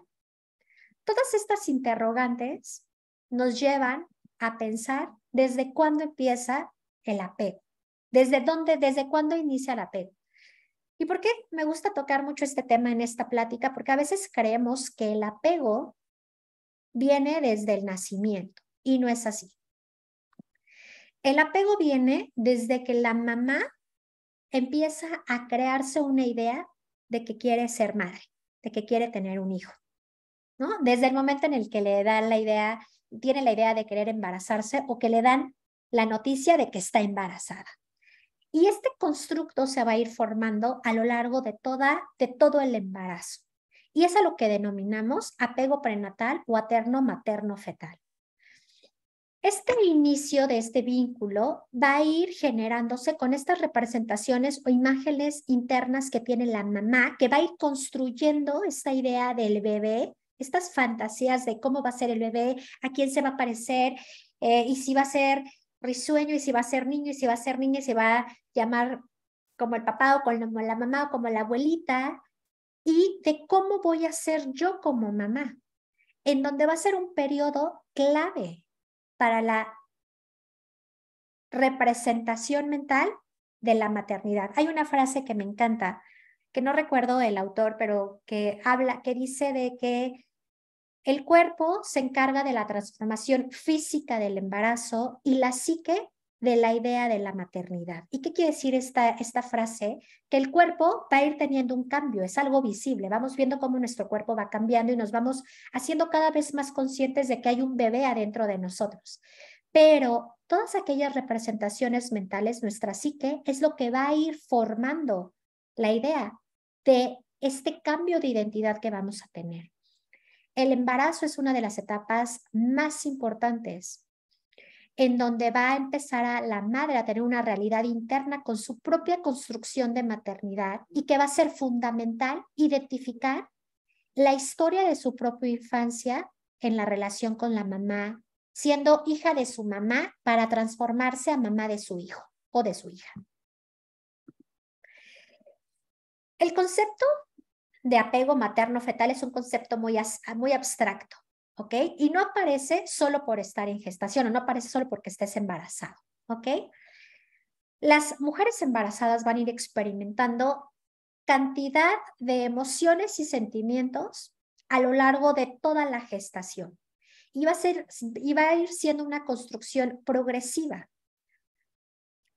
Todas estas interrogantes nos llevan a pensar desde cuándo empieza el apego, desde cuándo inicia el apego. ¿Y por qué me gusta tocar mucho este tema en esta plática? Porque a veces creemos que el apego viene desde el nacimiento y no es así. El apego viene desde que la mamá empieza a crearse una idea de que quiere ser madre, de que quiere tener un hijo, ¿no? Desde el momento en el que le dan la idea, tiene la idea de querer embarazarse o que le dan la noticia de que está embarazada. Y este constructo se va a ir formando a lo largo de todo el embarazo. Y es a lo que denominamos apego prenatal o aterno materno fetal. Este inicio de este vínculo va a ir generándose con estas representaciones o imágenes internas que tiene la mamá, que va a ir construyendo esta idea del bebé, estas fantasías de cómo va a ser el bebé, a quién se va a parecer, y si va a ser risueño, y si va a ser niño, y si va a ser niña, y se va a llamar como el papá o como la mamá o como la abuelita, y de cómo voy a ser yo como mamá, en donde va a ser un periodo clave para la representación mental de la maternidad. Hay una frase que me encanta, que no recuerdo el autor, pero que dice de que el cuerpo se encarga de la transformación física del embarazo y la psique de la idea de la maternidad. ¿Y qué quiere decir esta frase? Que el cuerpo va a ir teniendo un cambio, es algo visible. Vamos viendo cómo nuestro cuerpo va cambiando y nos vamos haciendo cada vez más conscientes de que hay un bebé adentro de nosotros. Pero todas aquellas representaciones mentales, nuestra psique, es lo que va a ir formando la idea de este cambio de identidad que vamos a tener. El embarazo es una de las etapas más importantes en donde va a empezar la madre a tener una realidad interna con su propia construcción de maternidad y que va a ser fundamental identificar la historia de su propia infancia en la relación con la mamá, siendo hija de su mamá para transformarse a mamá de su hijo o de su hija. El concepto de apego materno-fetal es un concepto muy abstracto, ¿ok? Y no aparece solo por estar en gestación o no aparece solo porque estés embarazado, ¿ok? Las mujeres embarazadas van a ir experimentando cantidad de emociones y sentimientos a lo largo de toda la gestación. Y va a ir siendo una construcción progresiva.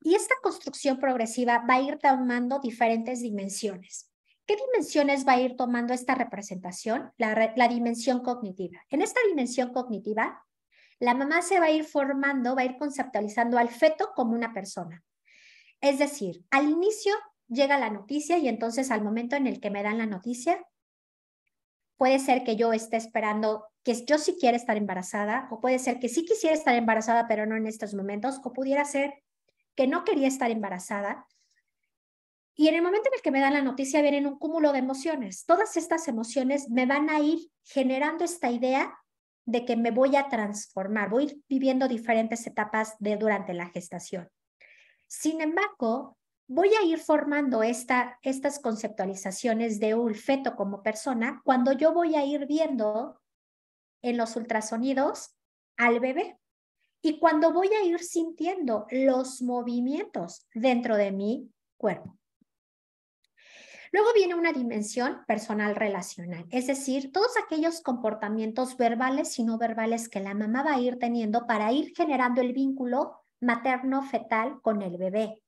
Y esta construcción progresiva va a ir tomando diferentes dimensiones. ¿Qué dimensiones va a ir tomando esta representación? La dimensión cognitiva. En esta dimensión cognitiva, la mamá se va a ir formando, va a ir conceptualizando al feto como una persona. Es decir, al inicio llega la noticia y entonces al momento en el que me dan la noticia, puede ser que yo esté esperando que yo sí quiera estar embarazada, o puede ser que sí quisiera estar embarazada, pero no en estos momentos, o pudiera ser que no quería estar embarazada. Y en el momento en el que me dan la noticia vienen un cúmulo de emociones. Todas estas emociones me van a ir generando esta idea de que me voy a transformar, voy a ir viviendo diferentes etapas durante la gestación. Sin embargo, voy a ir formando estas conceptualizaciones de un feto como persona cuando yo voy a ir viendo en los ultrasonidos al bebé y cuando voy a ir sintiendo los movimientos dentro de mi cuerpo. Luego viene una dimensión personal relacional, es decir, todos aquellos comportamientos verbales y no verbales que la mamá va a ir teniendo para ir generando el vínculo materno-fetal con el bebé.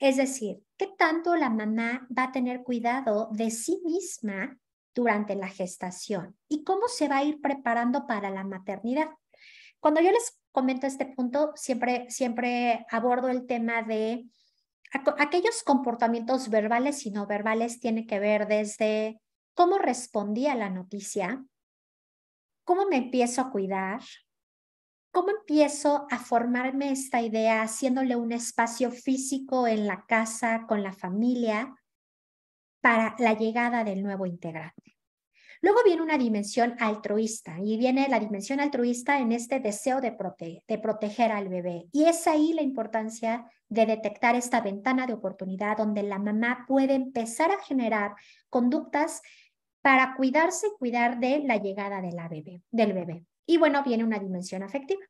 Es decir, ¿qué tanto la mamá va a tener cuidado de sí misma durante la gestación? ¿Y cómo se va a ir preparando para la maternidad? Cuando yo les comento este punto, siempre abordo el tema de aquellos comportamientos verbales y no verbales. Tiene que ver desde cómo respondí a la noticia, cómo me empiezo a cuidar, cómo empiezo a formarme esta idea haciéndole un espacio físico en la casa, con la familia, para la llegada del nuevo integrante. Luego viene una dimensión altruista y viene la dimensión altruista en este deseo de proteger al bebé. Y es ahí la importancia de detectar esta ventana de oportunidad donde la mamá puede empezar a generar conductas para cuidarse y cuidar de la llegada del bebé. Y bueno, viene una dimensión afectiva.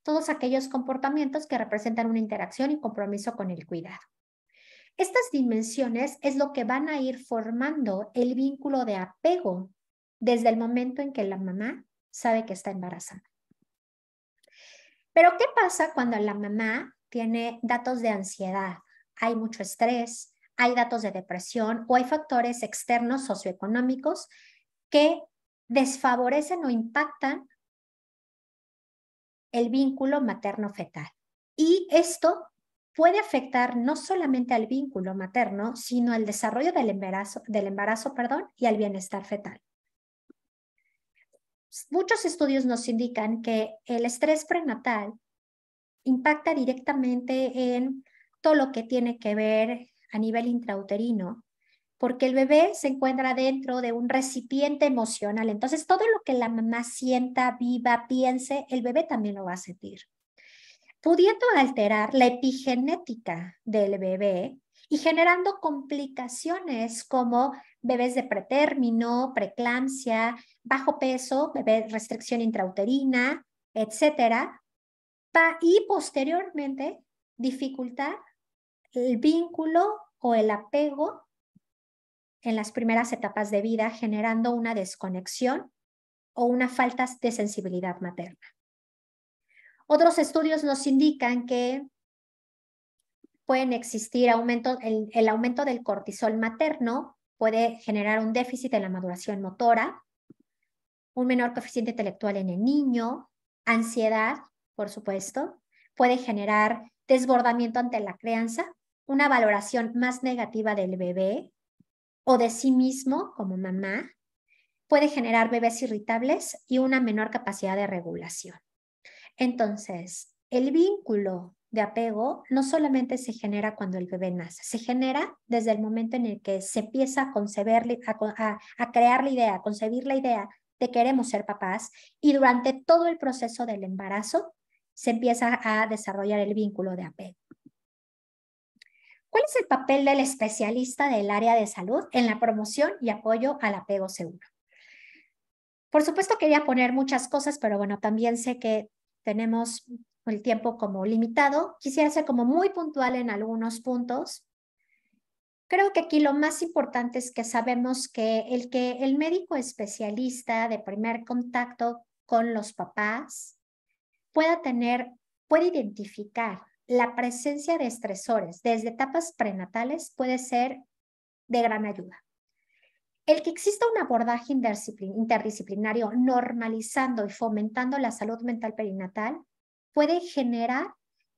Todos aquellos comportamientos que representan una interacción y compromiso con el cuidado. Estas dimensiones es lo que van a ir formando el vínculo de apego desde el momento en que la mamá sabe que está embarazada. Pero ¿qué pasa cuando la mamá tiene datos de ansiedad, hay mucho estrés, hay datos de depresión o hay factores externos socioeconómicos que desfavorecen o impactan el vínculo materno-fetal. Y esto puede afectar no solamente al vínculo materno, sino al desarrollo del embarazo, y al bienestar fetal. Muchos estudios nos indican que el estrés prenatal impacta directamente en todo lo que tiene que ver a nivel intrauterino, porque el bebé se encuentra dentro de un recipiente emocional. Entonces, todo lo que la mamá sienta, viva, piense, el bebé también lo va a sentir, pudiendo alterar la epigenética del bebé y generando complicaciones como bebés de pretérmino, preeclampsia, bajo peso, bebé restricción intrauterina, etcétera, y posteriormente dificultar el vínculo o el apego en las primeras etapas de vida, generando una desconexión o una falta de sensibilidad materna. Otros estudios nos indican que pueden existir el aumento del cortisol materno, puede generar un déficit en la maduración motora, un menor coeficiente intelectual en el niño, ansiedad, por supuesto, puede generar desbordamiento ante la crianza, una valoración más negativa del bebé o de sí mismo como mamá, puede generar bebés irritables y una menor capacidad de regulación. Entonces, el vínculo de apego no solamente se genera cuando el bebé nace, se genera desde el momento en el que se empieza a concebir, a crear la idea, a concebir la idea de queremos ser papás, y durante todo el proceso del embarazo se empieza a desarrollar el vínculo de apego. ¿Cuál es el papel del especialista del área de salud en la promoción y apoyo al apego seguro? Por supuesto quería poner muchas cosas, pero bueno, también sé que tenemos el tiempo como limitado. Quisiera ser como muy puntual en algunos puntos. Creo que aquí lo más importante es que sabemos que el médico especialista de primer contacto con los papás puede identificar la presencia de estresores desde etapas prenatales puede ser de gran ayuda. El que exista un abordaje interdisciplinario normalizando y fomentando la salud mental perinatal puede generar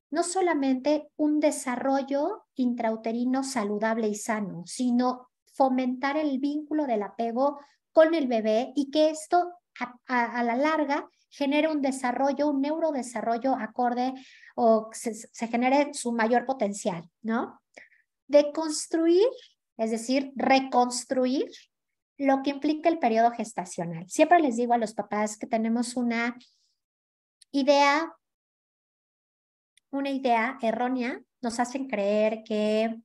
no solamente un desarrollo intrauterino saludable y sano, sino fomentar el vínculo del apego con el bebé y que esto a la larga genere un desarrollo, un neurodesarrollo acorde o se genere su mayor potencial, ¿no? De construir, es decir, reconstruir lo que implica el periodo gestacional. Siempre les digo a los papás que tenemos una idea errónea, nos hacen creer que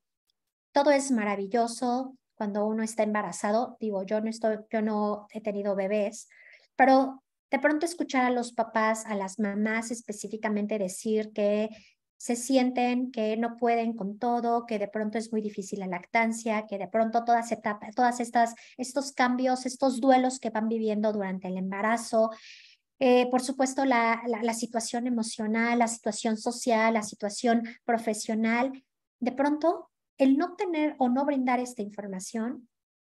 todo es maravilloso cuando uno está embarazado. Digo, yo no he tenido bebés, pero de pronto escuchar a los papás, a las mamás específicamente decir que se sienten que no pueden con todo, que de pronto es muy difícil la lactancia, que de pronto estos cambios, estos duelos que van viviendo durante el embarazo, por supuesto la situación emocional, la situación social, la situación profesional, de pronto el no tener o no brindar esta información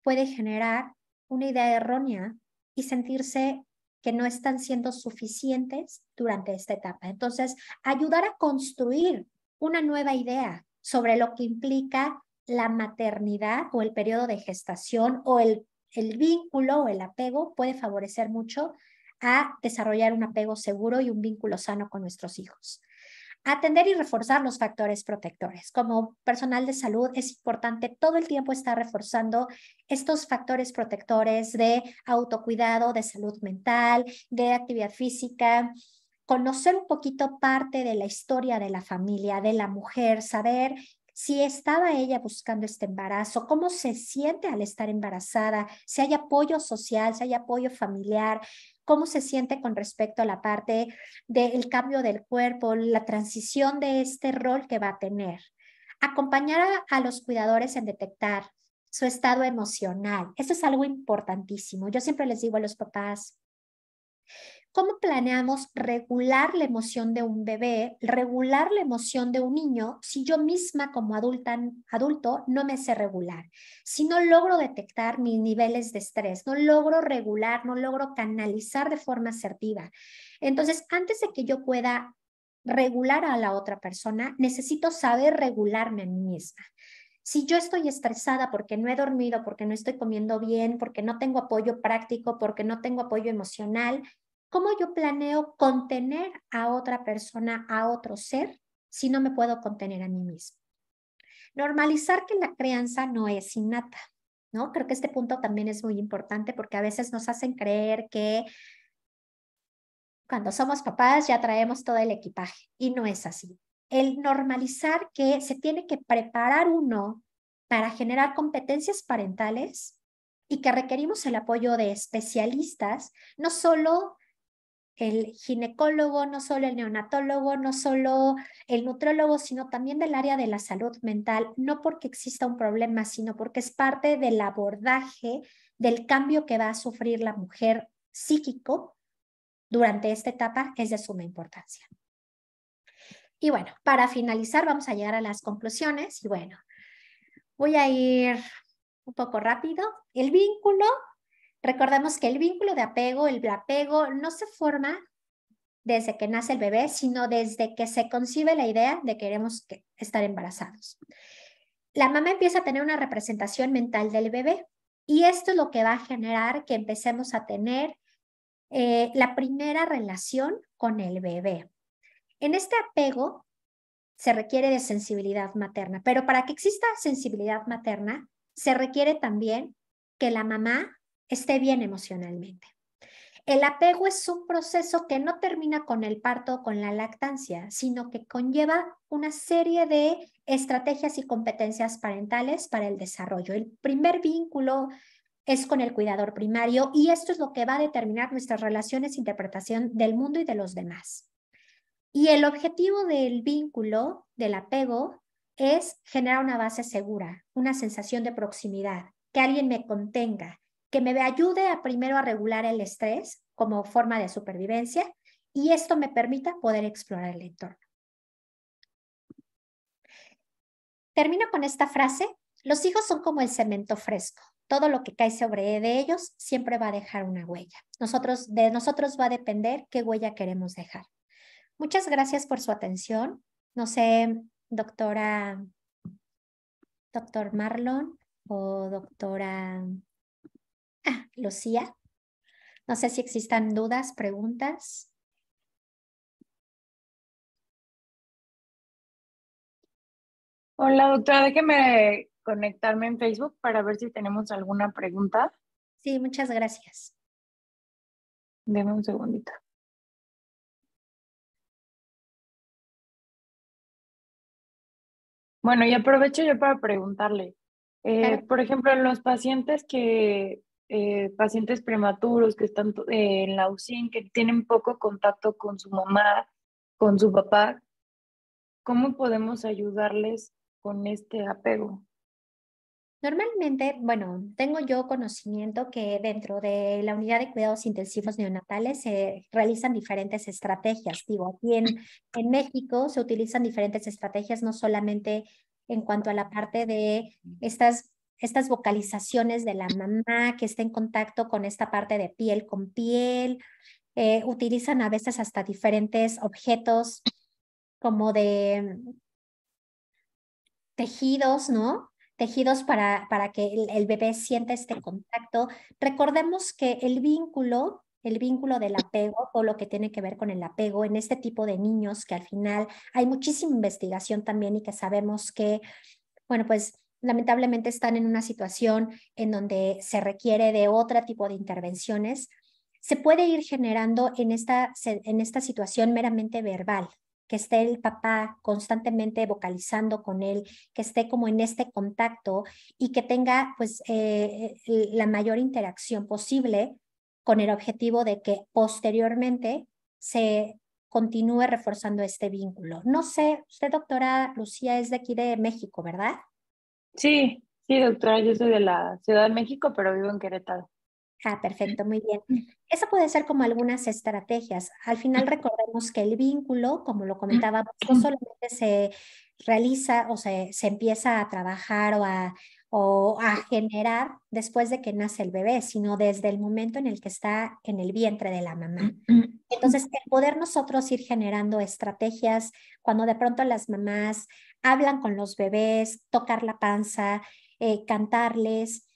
puede generar una idea errónea y sentirse que no están siendo suficientes durante esta etapa. Entonces, ayudar a construir una nueva idea sobre lo que implica la maternidad o el periodo de gestación o el vínculo o el apego puede favorecer mucho a desarrollar un apego seguro y un vínculo sano con nuestros hijos. Atender y reforzar los factores protectores. Como personal de salud es importante todo el tiempo estar reforzando estos factores protectores de autocuidado, de salud mental, de actividad física, conocer un poquito parte de la historia de la familia, de la mujer, saber si estaba ella buscando este embarazo, cómo se siente al estar embarazada, si hay apoyo social, si hay apoyo familiar, cómo se siente con respecto a la parte del cambio del cuerpo, la transición de este rol que va a tener. Acompañar a los cuidadores en detectar su estado emocional. Eso es algo importantísimo. Yo siempre les digo a los papás, ¿Cómo planeamos regular la emoción de un bebé, regular la emoción de un niño si yo misma como adulto no me sé regular? Si no logro detectar mis niveles de estrés, no logro regular, no logro canalizar de forma asertiva. Entonces, antes de que yo pueda regular a la otra persona, necesito saber regularme a mí misma. Si yo estoy estresada porque no he dormido, porque no estoy comiendo bien, porque no tengo apoyo práctico, porque no tengo apoyo emocional, ¿cómo yo planeo contener a otra persona, a otro ser, si no me puedo contener a mí mismo? Normalizar que la crianza no es innata, ¿no? Creo que este punto también es muy importante porque a veces nos hacen creer que cuando somos papás ya traemos todo el equipaje y no es así. El normalizar que se tiene que preparar uno para generar competencias parentales y que requerimos el apoyo de especialistas, no solo el ginecólogo, no solo el neonatólogo, no solo el nutriólogo, sino también del área de la salud mental, no porque exista un problema, sino porque es parte del abordaje del cambio que va a sufrir la mujer psíquico durante esta etapa, es de suma importancia. Y bueno, para finalizar vamos a llegar a las conclusiones y bueno, voy a ir un poco rápido. El vínculo, recordemos que el vínculo de apego, el apego no se forma desde que nace el bebé, sino desde que se concibe la idea de que queremos estar embarazados. La mamá empieza a tener una representación mental del bebé y esto es lo que va a generar que empecemos a tener la primera relación con el bebé. En este apego se requiere de sensibilidad materna, pero para que exista sensibilidad materna se requiere también que la mamá esté bien emocionalmente. El apego es un proceso que no termina con el parto o con la lactancia, sino que conlleva una serie de estrategias y competencias parentales para el desarrollo. El primer vínculo es con el cuidador primario y esto es lo que va a determinar nuestras relaciones e interpretación del mundo y de los demás. Y el objetivo del vínculo, del apego, es generar una base segura, una sensación de proximidad, que alguien me contenga, que me ayude primero a regular el estrés como forma de supervivencia y esto me permita poder explorar el entorno. Termino con esta frase: los hijos son como el cemento fresco. Todo lo que cae sobre de ellos siempre va a dejar una huella. De nosotros va a depender qué huella queremos dejar. Muchas gracias por su atención. No sé, doctor Marlon o doctora Lucía. No sé si existan dudas, preguntas. Hola, doctora, déjeme conectarme en Facebook para ver si tenemos alguna pregunta. Sí, muchas gracias. Deme un segundito. Bueno, y aprovecho yo para preguntarle. Por ejemplo, en los pacientes pacientes prematuros que están en la UCI, que tienen poco contacto con su mamá, con su papá, ¿cómo podemos ayudarles con este apego? Normalmente, bueno, tengo yo conocimiento que dentro de la unidad de cuidados intensivos neonatales se realizan diferentes estrategias. Digo, aquí en México se utilizan diferentes estrategias, no solamente en cuanto a la parte de estas vocalizaciones de la mamá que está en contacto con esta parte de piel con piel. Utilizan a veces hasta diferentes objetos como de tejidos, ¿no? Tejidos para que el bebé sienta este contacto. Recordemos que el vínculo del apego, o lo que tiene que ver con el apego en este tipo de niños, que al final hay muchísima investigación también y que sabemos que, bueno, pues lamentablemente están en una situación en donde se requiere de otro tipo de intervenciones, se puede ir generando en esta situación meramente verbal, que esté el papá constantemente vocalizando con él, que esté como en este contacto y que tenga pues la mayor interacción posible con el objetivo de que posteriormente se continúe reforzando este vínculo. No sé, usted, doctora Lucía, es de aquí de México, ¿verdad? Sí, doctora, yo soy de la Ciudad de México, pero vivo en Querétaro. Perfecto, muy bien. Eso puede ser como algunas estrategias. Al final recordemos que el vínculo, como lo comentábamos, no solamente se realiza o se empieza a trabajar o a generar después de que nace el bebé, sino desde el momento en el que está en el vientre de la mamá. Entonces, el poder nosotros ir generando estrategias cuando de pronto las mamás hablan con los bebés, tocar la panza, cantarles,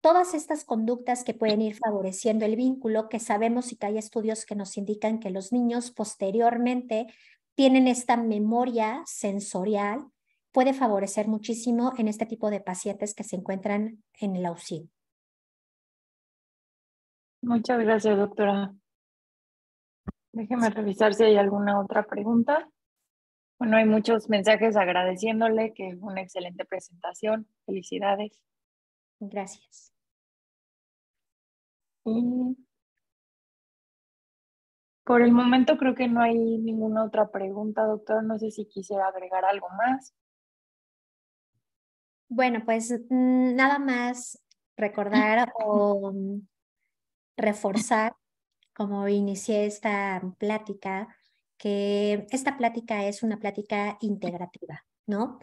todas estas conductas que pueden ir favoreciendo el vínculo, que sabemos y que hay estudios que nos indican que los niños posteriormente tienen esta memoria sensorial, puede favorecer muchísimo en este tipo de pacientes que se encuentran en el auxilio. Muchas gracias, doctora. Déjeme revisar si hay alguna otra pregunta. Bueno, hay muchos mensajes agradeciéndole que fue una excelente presentación. Felicidades. Gracias. Y por el momento creo que no hay ninguna otra pregunta, doctor. No sé si quisiera agregar algo más. Bueno, pues nada más recordar o reforzar, como inicié esta plática, que esta plática es una plática integrativa, ¿no?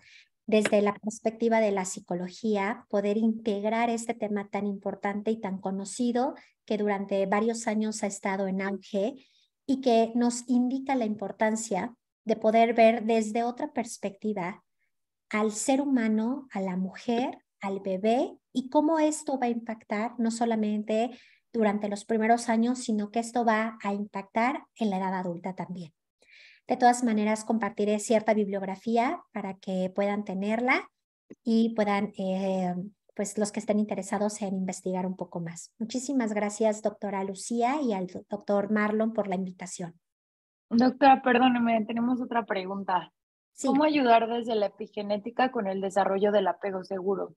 Desde la perspectiva de la psicología, poder integrar este tema tan importante y tan conocido que durante varios años ha estado en auge y que nos indica la importancia de poder ver desde otra perspectiva al ser humano, a la mujer, al bebé y cómo esto va a impactar no solamente durante los primeros años, sino que esto va a impactar en la edad adulta también. De todas maneras, compartiré cierta bibliografía para que puedan tenerla y puedan, pues los que estén interesados en investigar un poco más. Muchísimas gracias, doctora Lucía, y al doctor Marlon por la invitación. Doctora, perdóneme, tenemos otra pregunta. Sí. ¿Cómo ayudar desde la epigenética con el desarrollo del apego seguro?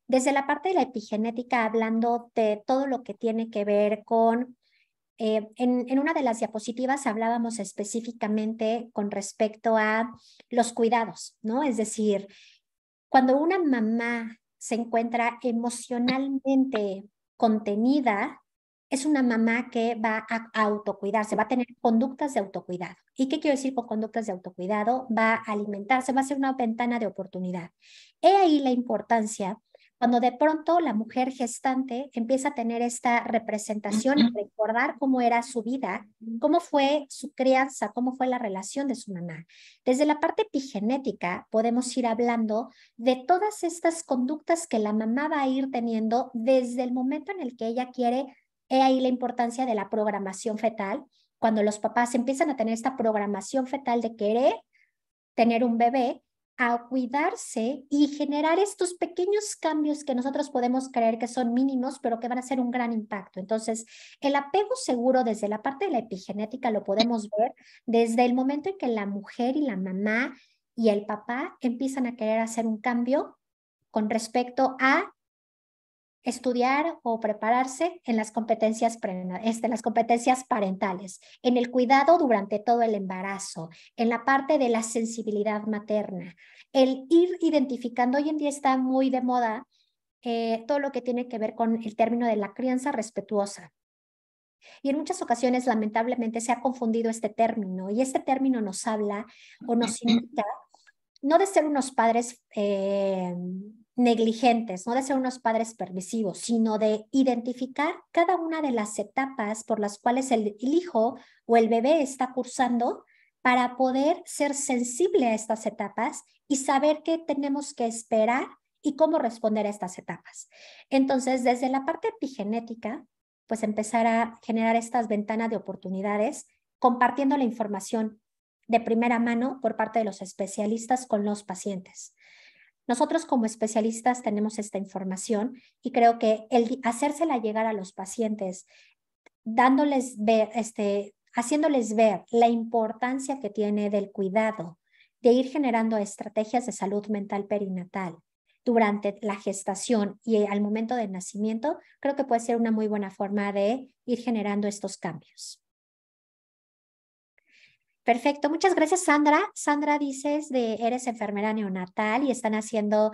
Desde la parte de la epigenética, hablando de todo lo que tiene que ver con, en una de las diapositivas hablábamos específicamente con respecto a los cuidados, ¿no? Es decir, cuando una mamá se encuentra emocionalmente contenida, es una mamá que va a autocuidarse, va a tener conductas de autocuidado. ¿Y qué quiero decir con conductas de autocuidado? Va a alimentarse, va a ser una ventana de oportunidad. He ahí la importancia cuando de pronto la mujer gestante empieza a tener esta representación y recordar cómo era su vida, cómo fue su crianza, cómo fue la relación de su mamá. Desde la parte epigenética podemos ir hablando de todas estas conductas que la mamá va a ir teniendo desde el momento en el que ella quiere. He ahí la importancia de la programación fetal, cuando los papás empiezan a tener esta programación fetal de querer tener un bebé, a cuidarse y generar estos pequeños cambios que nosotros podemos creer que son mínimos, pero que van a ser un gran impacto. Entonces, el apego seguro desde la parte de la epigenética lo podemos ver desde el momento en que la mujer y la mamá y el papá empiezan a querer hacer un cambio con respecto a estudiar o prepararse en las competencias parentales, en el cuidado durante todo el embarazo, en la parte de la sensibilidad materna, el ir identificando. Hoy en día está muy de moda todo lo que tiene que ver con el término de la crianza respetuosa. Y en muchas ocasiones, lamentablemente, se ha confundido este término, y este término nos habla o nos indica no de ser unos padres negligentes, no de ser unos padres permisivos, sino de identificar cada una de las etapas por las cuales el hijo o el bebé está cursando para poder ser sensible a estas etapas y saber qué tenemos que esperar y cómo responder a estas etapas. Entonces, desde la parte epigenética, pues empezar a generar estas ventanas de oportunidades, compartiendo la información de primera mano por parte de los especialistas con los pacientes. Nosotros como especialistas tenemos esta información y creo que el hacérsela llegar a los pacientes, dándoles ver, haciéndoles ver la importancia que tiene del cuidado, de ir generando estrategias de salud mental perinatal durante la gestación y al momento del nacimiento, creo que puede ser una muy buena forma de ir generando estos cambios. Perfecto, muchas gracias, Sandra. Sandra, dices eres enfermera neonatal y están haciendo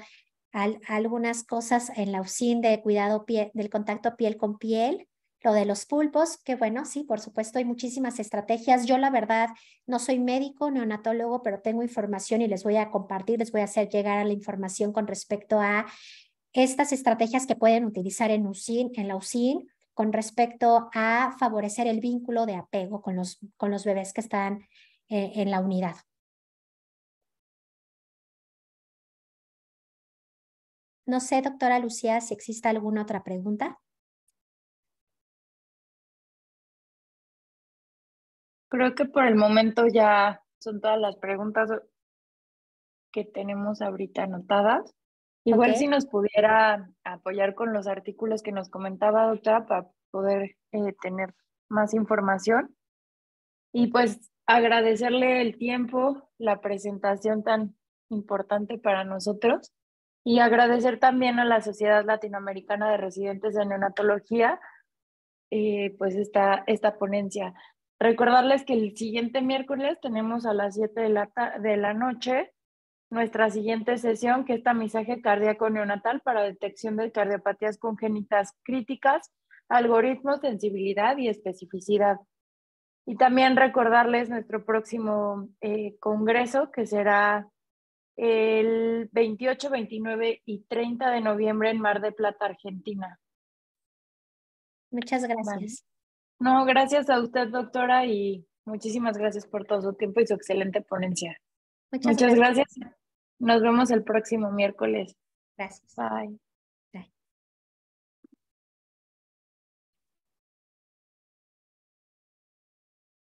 algunas cosas en la UCIN de cuidado del contacto piel con piel, lo de los pulpos, que bueno, sí, por supuesto hay muchísimas estrategias. Yo la verdad no soy médico, neonatólogo, pero tengo información y les voy a compartir, les voy a hacer llegar a la información con respecto a estas estrategias que pueden utilizar en la UCIN con respecto a favorecer el vínculo de apego con los bebés que están en la unidad. No sé, doctora Lucía, si existe alguna otra pregunta. Creo que por el momento ya son todas las preguntas que tenemos ahorita anotadas. Igual Okay. si nos pudiera apoyar con los artículos que nos comentaba, doctora, para poder tener más información. Y pues agradecerle el tiempo, la presentación tan importante para nosotros y agradecer también a la Sociedad Latinoamericana de Residentes de Neonatología pues esta ponencia. Recordarles que el siguiente miércoles tenemos a las 7 de la noche nuestra siguiente sesión, que es tamizaje cardíaco neonatal para detección de cardiopatías congénitas críticas, algoritmos, sensibilidad y especificidad. Y también recordarles nuestro próximo congreso, que será el 28, 29 y 30 de noviembre en Mar del Plata, Argentina. Muchas gracias. Vale. No, gracias a usted, doctora, y muchísimas gracias por todo su tiempo y su excelente ponencia. Muchas gracias. Nos vemos el próximo miércoles. Gracias. Bye.